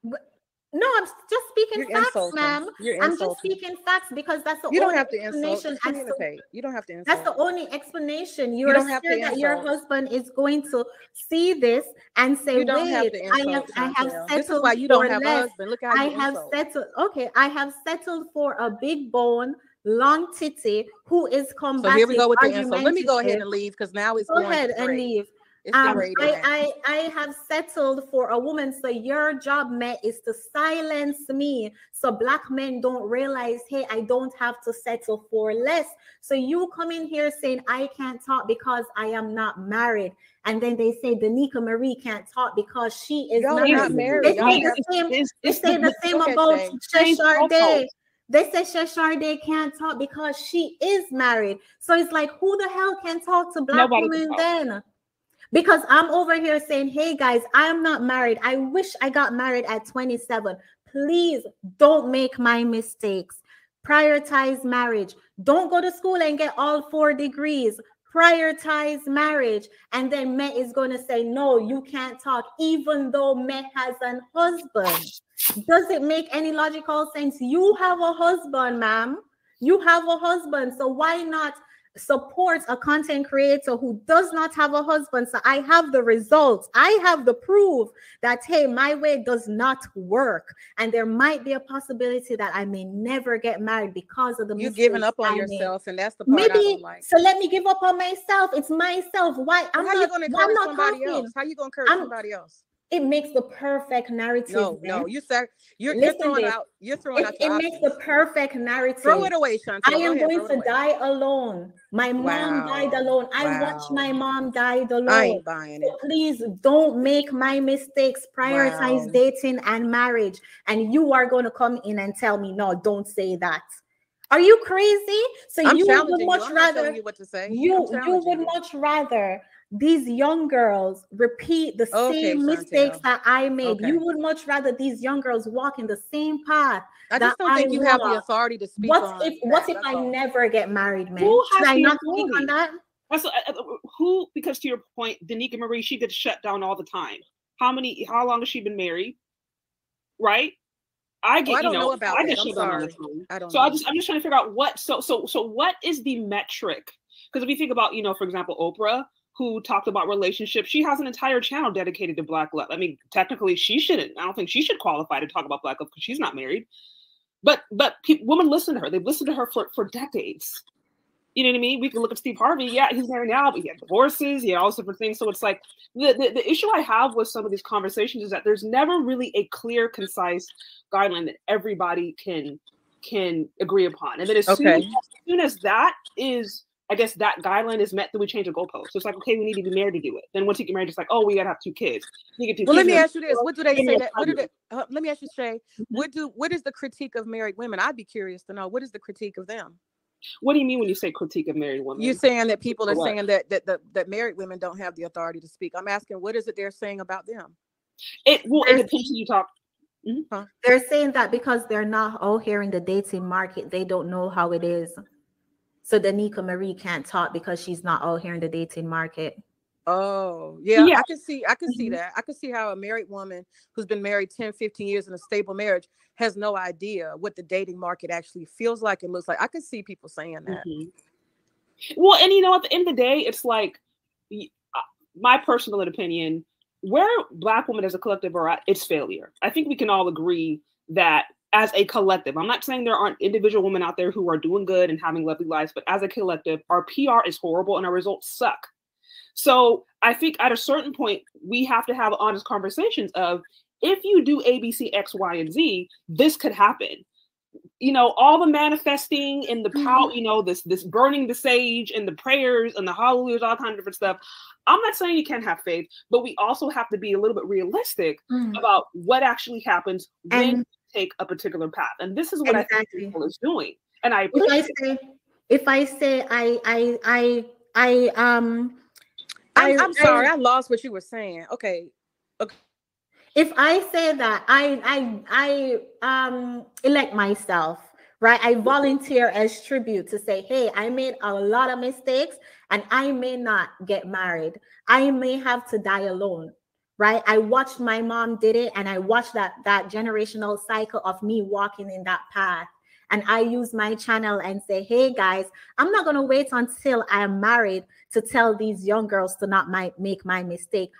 No, I'm just speaking facts, ma'am. I'm just speaking facts because that's the you don't only have to explanation. Communicate. You don't have to insult. That's the only explanation. You're scared that your husband is going to see this and say, you don't "Wait, have to insult, I have settled this is why you don't have a less. husband. Look how you have settled. Okay, I have settled for a big bone, long titty who is combative." So here we go with the insult. Let me go ahead and leave because now it's go ahead and leave. I have settled for a woman. So your job, Matt, is to silence me so Black men don't realize, hey, I don't have to settle for less. So you come in here saying I can't talk because I am not married. And then they say Danica Marie can't talk because she is not married. They say the same about Shasharde. They say Shasharde can't talk because she is married. So it's like, who the hell can talk to Black women then? Because I'm over here saying, hey guys, I am not married. I wish I got married at 27. Please don't make my mistakes. Prioritize marriage. Don't go to school and get all 4 degrees. Prioritize marriage. And then Met is going to say, no, you can't talk, even though Met has a husband. Does it make any logical sense? You have a husband, ma'am. You have a husband. So why not support a content creator who does not have a husband? So I have the results. I have the proof that, hey, my way does not work. And there might be a possibility that I may never get married because of the you're giving up on yourself. And that's the part maybe, I don't like. So let me give up on myself. It's myself. Why? How you going to encourage somebody else? How you going to encourage somebody else? It makes the perfect narrative. No, you're throwing out. You're throwing out. It makes the perfect narrative. Throw it away, Chantel. I am going to die alone. My mom died alone. I watched my mom die alone. I ain't buying it. Please don't make my mistakes. Prioritize dating and marriage. And you are going to come in and tell me, no, don't say that. Are you crazy? So you would much rather you would much rather these young girls repeat the same mistakes that I made. You would much rather these young girls walk in the same path. I just don't think you have the authority to speak on what if I never get married, man? Should I not speak on that? Who, because to your point, Danica Marie, she gets shut down all the time. How long has she been married? Right? I don't know about that. I'm sorry. I'm just trying to figure out what. So what is the metric? Because if you think about, for example, Oprah, who talked about relationships, she has an entire channel dedicated to Black love. I mean, technically, she shouldn't. I don't think she should qualify to talk about Black love because she's not married. But women listen to her. They've listened to her for decades. You know what I mean? We can look at Steve Harvey. Yeah, he's married now, but he had divorces. He had all different things. So it's like the issue I have with some of these conversations is that there's never really a clear, concise guideline that everybody can agree upon. And then as soon as that is, I guess that guideline is met, then we change the goalpost. So it's like, okay, we need to be married to do it. Then once you get married, it's like, oh, we gotta have 2 kids. Let me ask you this: what do they say that? Let me ask you, Shay. What is the critique of married women? I'd be curious to know. What is the critique of them? What do you mean when you say critique of married women? You're saying that people are saying that married women don't have the authority to speak. I'm asking, what is it they're saying about them? It depends who you talk. Mm-hmm. They're saying that because they're not out here in the dating market, they don't know how it is. So Danica Marie can't talk because she's not out here in the dating market. Oh, yeah. I can see that. I can see how a married woman who's been married 10, 15 years in a stable marriage has no idea what the dating market actually feels like and looks like. I can see people saying that. Mm-hmm. Well, and at the end of the day, it's like, my personal opinion, where Black women as a collective are at, it's failure. I think we can all agree that as a collective, I'm not saying there aren't individual women out there who are doing good and having lovely lives, but as a collective, our PR is horrible and our results suck. So I think at a certain point, we have to have honest conversations of, if you do A, B, C, X, Y, and Z, this could happen. You know, all the manifesting and the power, you know, this burning the sage and the prayers and the hallelujahs, all kinds of different stuff. I'm not saying you can't have faith, but we also have to be a little bit realistic about what actually happens when you take a particular path. And this is what I think people is doing. And I appreciate I'm sorry, I lost what you were saying. Okay. If I say that I elect myself, right? I volunteer as tribute to say, hey, I made a lot of mistakes and I may not get married. I may have to die alone, right? I watched my mom did it, and I watched that generational cycle of me walking in that path. And I use my channel and say, hey guys, I'm not gonna wait until I am married to tell these young girls to not make my mistake.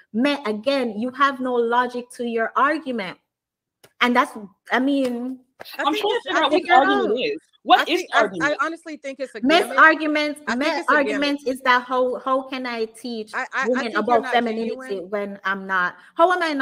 Again, you have no logic to your argument. And that's, I mean, I'm trying to figure out what the argument is. What is the argument? I honestly think it's a argument is that how can I teach women about femininity when I'm not? How am I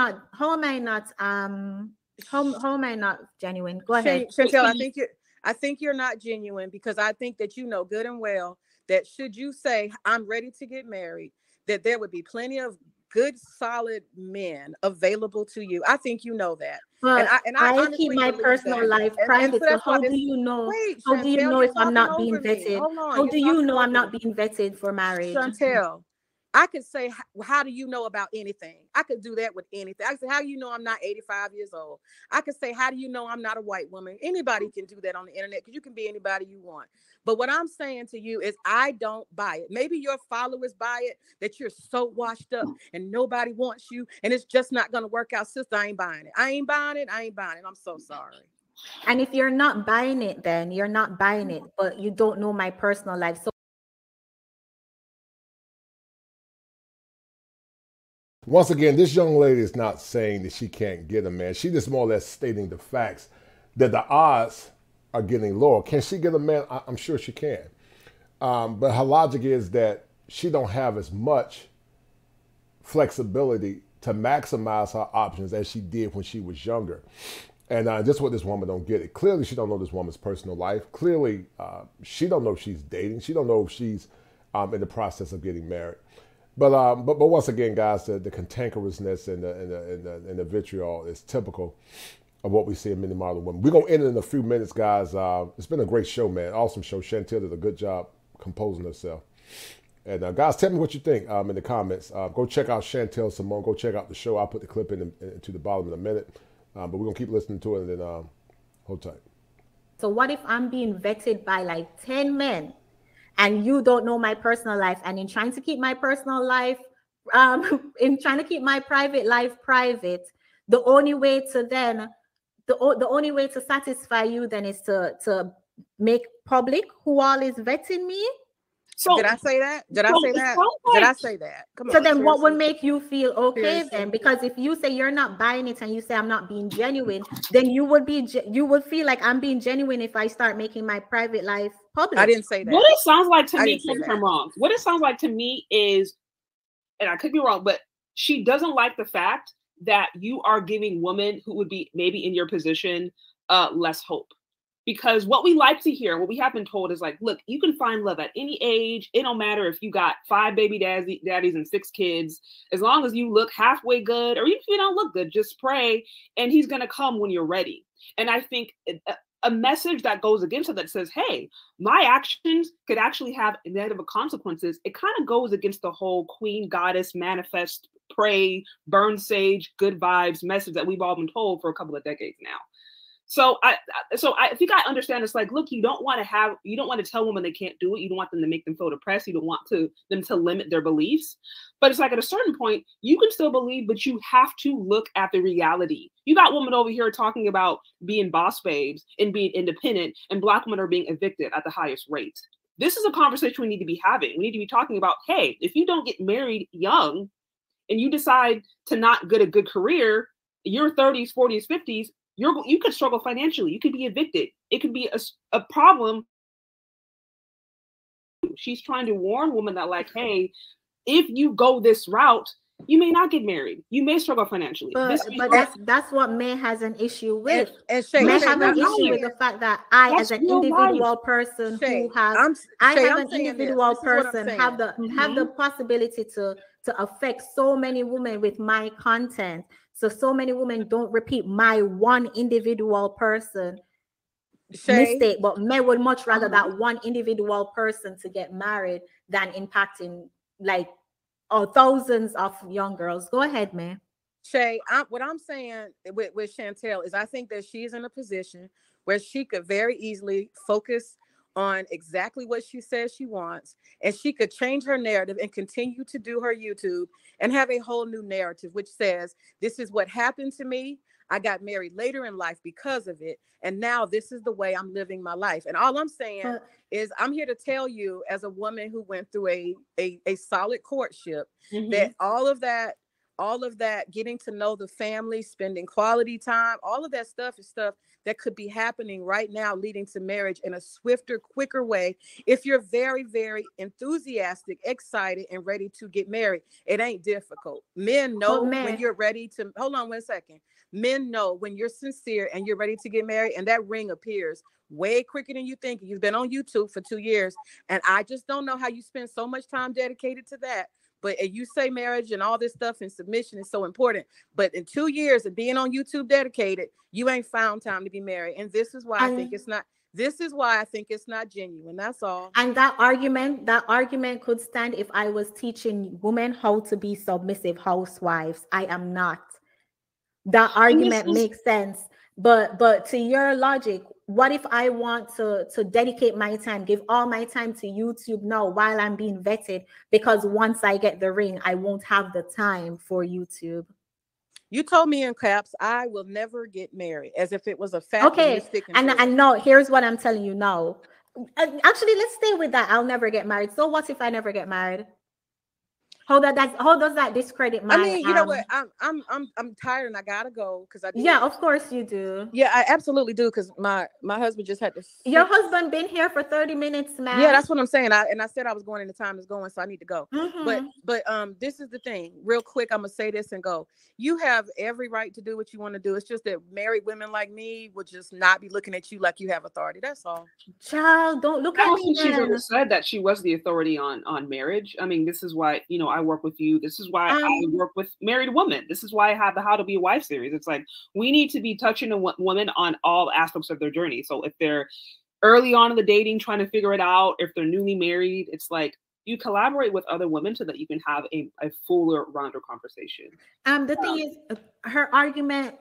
not genuine? Go ahead, Chantel. I think you're not genuine, because I think that you know good and well that should you say I'm ready to get married, that there would be plenty of good, solid men available to you. I think you know that. But I keep my personal life private. So how do you know? How do you know if I'm not being vetted? How do you know I'm not being vetted for marriage? Chantel, I could say, how do you know about anything? I could do that with anything. I could say, how do you know I'm not 85 years old? I could say, how do you know I'm not a white woman? Anybody can do that on the internet, because you can be anybody you want. But what I'm saying to you is, I don't buy it. Maybe your followers buy it, that you're so washed up and nobody wants you and it's just not going to work out. Sister, I ain't buying it. I ain't buying it. I'm so sorry. And if you're not buying it, then you're not buying it, but you don't know my personal life. So once again, this young lady is not saying that she can't get a man. She just more or less stating the facts that the odds are getting lower. Can she get a man? I'm sure she can. But her logic is that she don't have as much flexibility to maximize her options as she did when she was younger. And just what this woman don't get it. Clearly, she don't know this woman's personal life. Clearly, she don't know if she's dating. She don't know if she's in the process of getting married. But once again, guys, the cantankerousness and the vitriol is typical of what we see in many modern women. We're gonna end it in a few minutes, guys. It's been a great show, man. Awesome show. Chantel did a good job composing herself. And guys, tell me what you think in the comments. Go check out chantellesimone. Go check out the show. I'll put the clip into the bottom in a minute. But we're gonna keep listening to it, and then hold tight. So what if I'm being vetted by like 10 men? And you don't know my personal life, and in trying to keep my personal life, in trying to keep my private life private, the only way to satisfy you then is to make public who all is vetting me. So did I say that? Did I say that? Did I say that? Come on. So then what would make you feel okay then? Because if you say you're not buying it and you say I'm not being genuine, then you would feel like I'm being genuine if I start making my private life public. I didn't say that. What it sounds like to me, if I'm wrong, what it sounds like to me is, and I could be wrong, but she doesn't like the fact that you are giving women who would be maybe in your position less hope. Because what we like to hear, what we have been told is like, look, you can find love at any age. It don't matter if you got 5 baby daddies and 6 kids. As long as you look halfway good, or even if you don't look good, just pray, and he's going to come when you're ready. And I think a message that goes against it, that says, hey, my actions could actually have negative consequences, it kind of goes against the whole queen, goddess, manifest, pray, burn sage, good vibes message that we've all been told for a couple of decades now. So I think I understand. It's like, look, you don't want to tell women they can't do it. You don't want them to make them feel depressed. You don't want them to limit their beliefs. But it's like at a certain point, you can still believe, but you have to look at the reality. You got women over here talking about being boss babes and being independent, and Black women are being evicted at the highest rate. This is a conversation we need to be having. We need to be talking about, hey, if you don't get married young, and you decide to not get a good career, your 30s, 40s, 50s, you could struggle financially. You could be evicted. It could be a problem. She's trying to warn women that, like, hey, if you go this route, you may not get married. You may struggle financially. But that's what men has an issue with. And Shay, men have an issue with the fact that I, as an individual person who has, an individual person have the possibility to affect so many women with my content. So many women don't repeat my one individual person mistake, but men would much rather that one individual person to get married than impacting like thousands of young girls. Go ahead, man. Shay, what I'm saying with Chantelle is I think that she's in a position where she could very easily focus on exactly what she says she wants, and she could change her narrative and continue to do her YouTube and have a whole new narrative, which says, this is what happened to me. I got married later in life because of it. And now this is the way I'm living my life. And all I'm saying is I'm here to tell you, as a woman who went through a solid courtship, that all of that, getting to know the family, spending quality time, all of that stuff is stuff that could be happening right now, leading to marriage in a swifter, quicker way. If you're very, very enthusiastic, excited, and ready to get married, it ain't difficult. Men know when you're ready to, hold on 1 second. Men know when you're sincere and you're ready to get married, and that ring appears way quicker than you think. You've been on YouTube for 2 years, and I just don't know how you spend so much time dedicated to that. But you say marriage and all this stuff and submission is so important. But in 2 years of being on YouTube dedicated, you ain't found time to be married. And this is why I think it's not. This is why I think it's not genuine. That's all. And that argument could stand if I was teaching women how to be submissive housewives. I am not. That argument makes sense. But to your logic, what if I want to dedicate my time, give all my time to YouTube now while I'm being vetted, because once I get the ring, I won't have the time for YouTube? You told me in caps, I will never get married, as if it was a fact. Okay, and no, here's what I'm telling you now. Actually, let's stay with that. I'll never get married. So what if I never get married? How does that discredit my? I mean, you know what? I'm tired and I gotta go because Yeah, of course you do. Yeah, I absolutely do, because my husband just had to. Your husband been here for 30 minutes, man. Yeah, that's what I'm saying. I said I was going, and the time is going, so I need to go. But this is the thing. Real quick, I'm gonna say this and go. You have every right to do what you want to do. It's just that married women like me would just not be looking at you like you have authority. That's all. Child, don't look at me. I don't think she's ever said that she was the authority on marriage. I mean, this is why, you know, I work with you. This is why I work with married women. This is why I have the How to Be a Wife series. It's like, we need to be touching a woman on all aspects of their journey. So if they're early on in the dating, trying to figure it out, if they're newly married, it's like, you collaborate with other women so that you can have a fuller, rounder conversation. The thing is, her argument,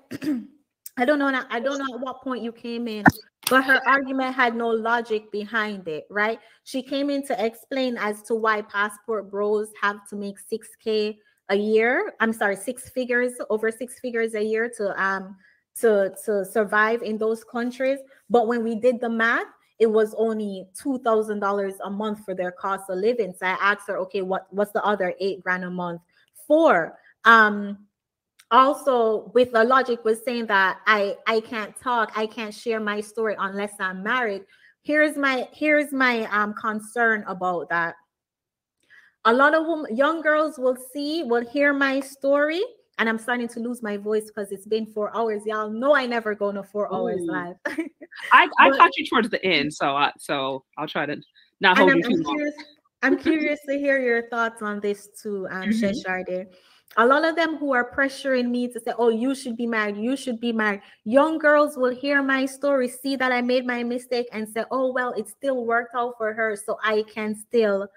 I don't know at what point you came in, but her argument had no logic behind it, right? She came in to explain as to why passport bros have to make 6K a year. I'm sorry, over six figures a year to survive in those countries. But when we did the math, it was only $2,000 a month for their cost of living. So I asked her, okay, what's the other $8,000 a month for? Also, with the logic was saying that I can't talk, I can't share my story unless I'm married. Here's my concern about that. A lot of young girls will hear my story, and I'm starting to lose my voice because it's been 4 hours. Y'all know I never go no 4 hours live. I caught you towards the end, so I'll try to not hold you too long. I'm curious to hear your thoughts on this too, Shesharde. A lot of them who are pressuring me to say, oh, you should be married, you should be married. Young girls will hear my story, see that I made my mistake, and say, oh, well, it still worked out for her, so I can still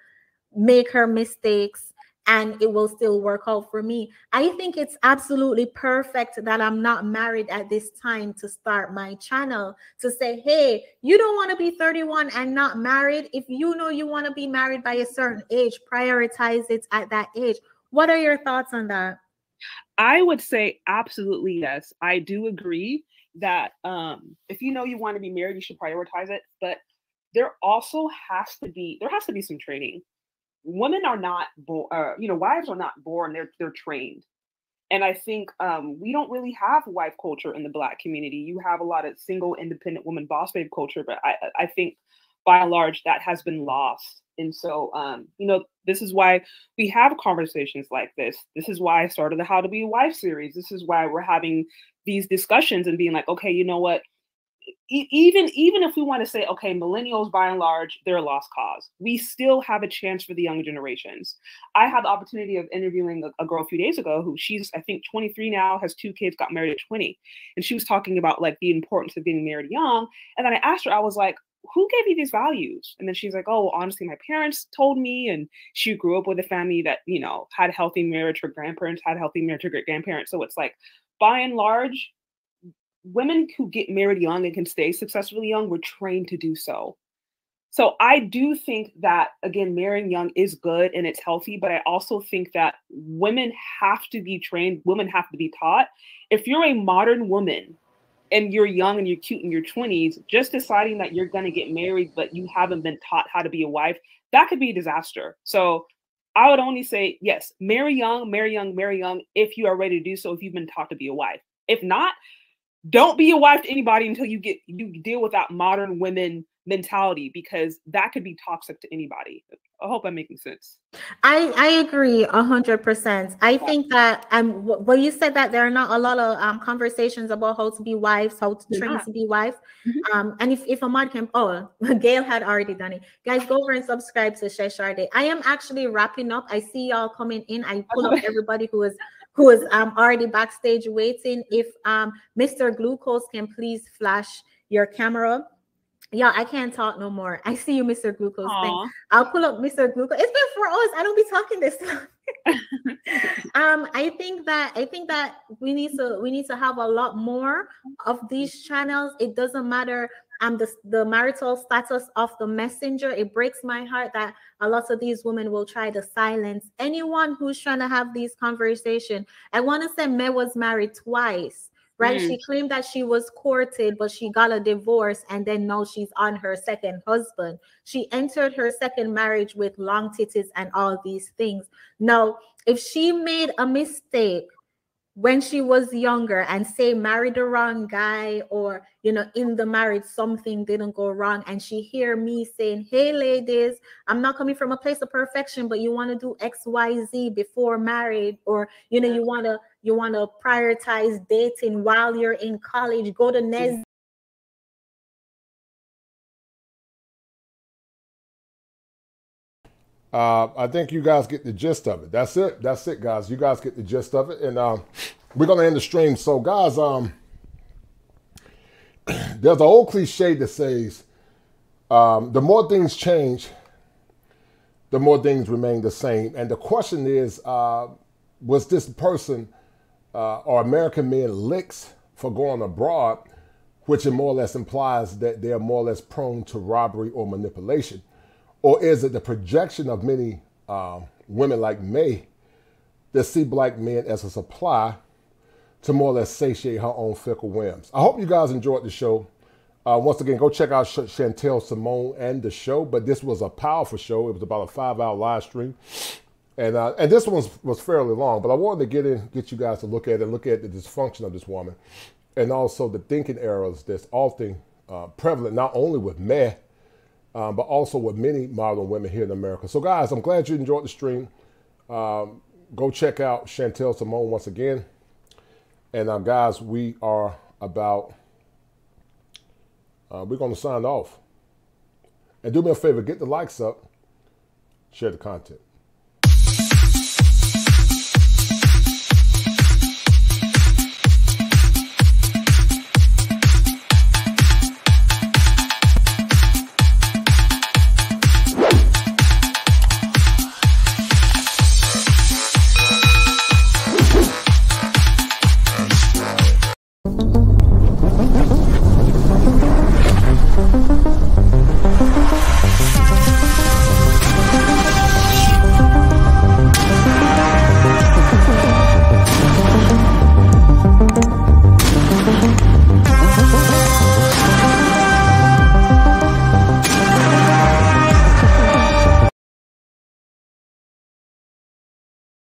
make her mistakes and it will still work out for me. I think it's absolutely perfect that I'm not married at this time to start my channel, to say, hey, you don't want to be 31 and not married. If you know you want to be married by a certain age, prioritize it at that age. What are your thoughts on that? I would say absolutely yes. I do agree that if you know you want to be married, you should prioritize it. But there also has to be some training. women are not born, wives are not born, they're trained. And I think we don't really have wife culture in the Black community. You have a lot of single, independent woman boss babe culture, but I think by and large that has been lost. And so, this is why we have conversations like this. This is why I started the How to Be a Wife series. This is why we're having these discussions and being like, okay, you know what? Even if we want to say, okay, millennials by and large, they're a lost cause, we still have a chance for the younger generations. I had the opportunity of interviewing a girl a few days ago who she's, I think, 23 now, has 2 kids, got married at 20. And she was talking about like the importance of getting married young. And then I asked her, I was like, who gave you these values? And then she's like, oh, honestly, my parents told me. And she grew up with a family that, had healthy marriage. Her grandparents had healthy marriage, her great grandparents. So it's like, by and large, women who get married young and can stay successfully young were trained to do so. So I do think that, again, marrying young is good and it's healthy, but I also think that women have to be trained, women have to be taught. If you're a modern woman and you're young and you're cute in your 20s, just deciding that you're going to get married, but you haven't been taught how to be a wife, that could be a disaster. So I would only say, yes, marry young, marry young, marry young, if you are ready to do so, if you've been taught to be a wife. If not, don't be a wife to anybody until you deal with that modern women mentality, because that could be toxic to anybody. I hope I'm making sense. I agree 100%. I think that well, you said that there are not a lot of conversations about how to be wives, how to train to be wives. And if a mod can, Gail had already done it. Guys, go over and subscribe to Shesharde. I am actually wrapping up. I see y'all coming in. I pull up everybody who is already backstage waiting. If Mr. Glucose can please flash your camera. Yeah, I can't talk no more. I see you, Mr. Glucose. I'll pull up Mr. Glucose. It's been 4 hours. I don't be talking this long. I think that we need to have a lot more of these channels. It doesn't matter the marital status of the messenger. It breaks my heart that a lot of these women will try to silence anyone who's trying to have these conversations. I want to say May was married twice. Right? She claimed that she was courted, but she got a divorce, and then now she's on her second husband. She entered her second marriage with long titties and all these things. Now, if she made a mistake when she was younger and say married the wrong guy, or in the marriage something didn't go wrong, and she hear me saying, hey ladies, I'm not coming from a place of perfection, but you want to do XYZ before married, or you want to prioritize dating while you're in college, go to NES. I think you guys get the gist of it. That's it, guys. You guys get the gist of it. And we're going to end the stream. So, guys, there's an old cliche that says, the more things change, the more things remain the same. And the question is, was this person or American men licks for going abroad, which more or less implies that they're more or less prone to robbery or manipulation? Or is it the projection of many women like May that see black men as a supply to more or less satiate her own fickle whims? I hope you guys enjoyed the show. Once again, go check out Chantellesimone and the show. But this was a powerful show. It was about a 5-hour live stream. And this one was fairly long. But I wanted to get you guys to look at the dysfunction of this woman. And also the thinking errors that's often prevalent, not only with May, but also with many modern women here in America. So, guys, I'm glad you enjoyed the stream. Go check out Chantellesimone once again. And, guys, we are about, we're going to sign off. And do me a favor, get the likes up, share the content.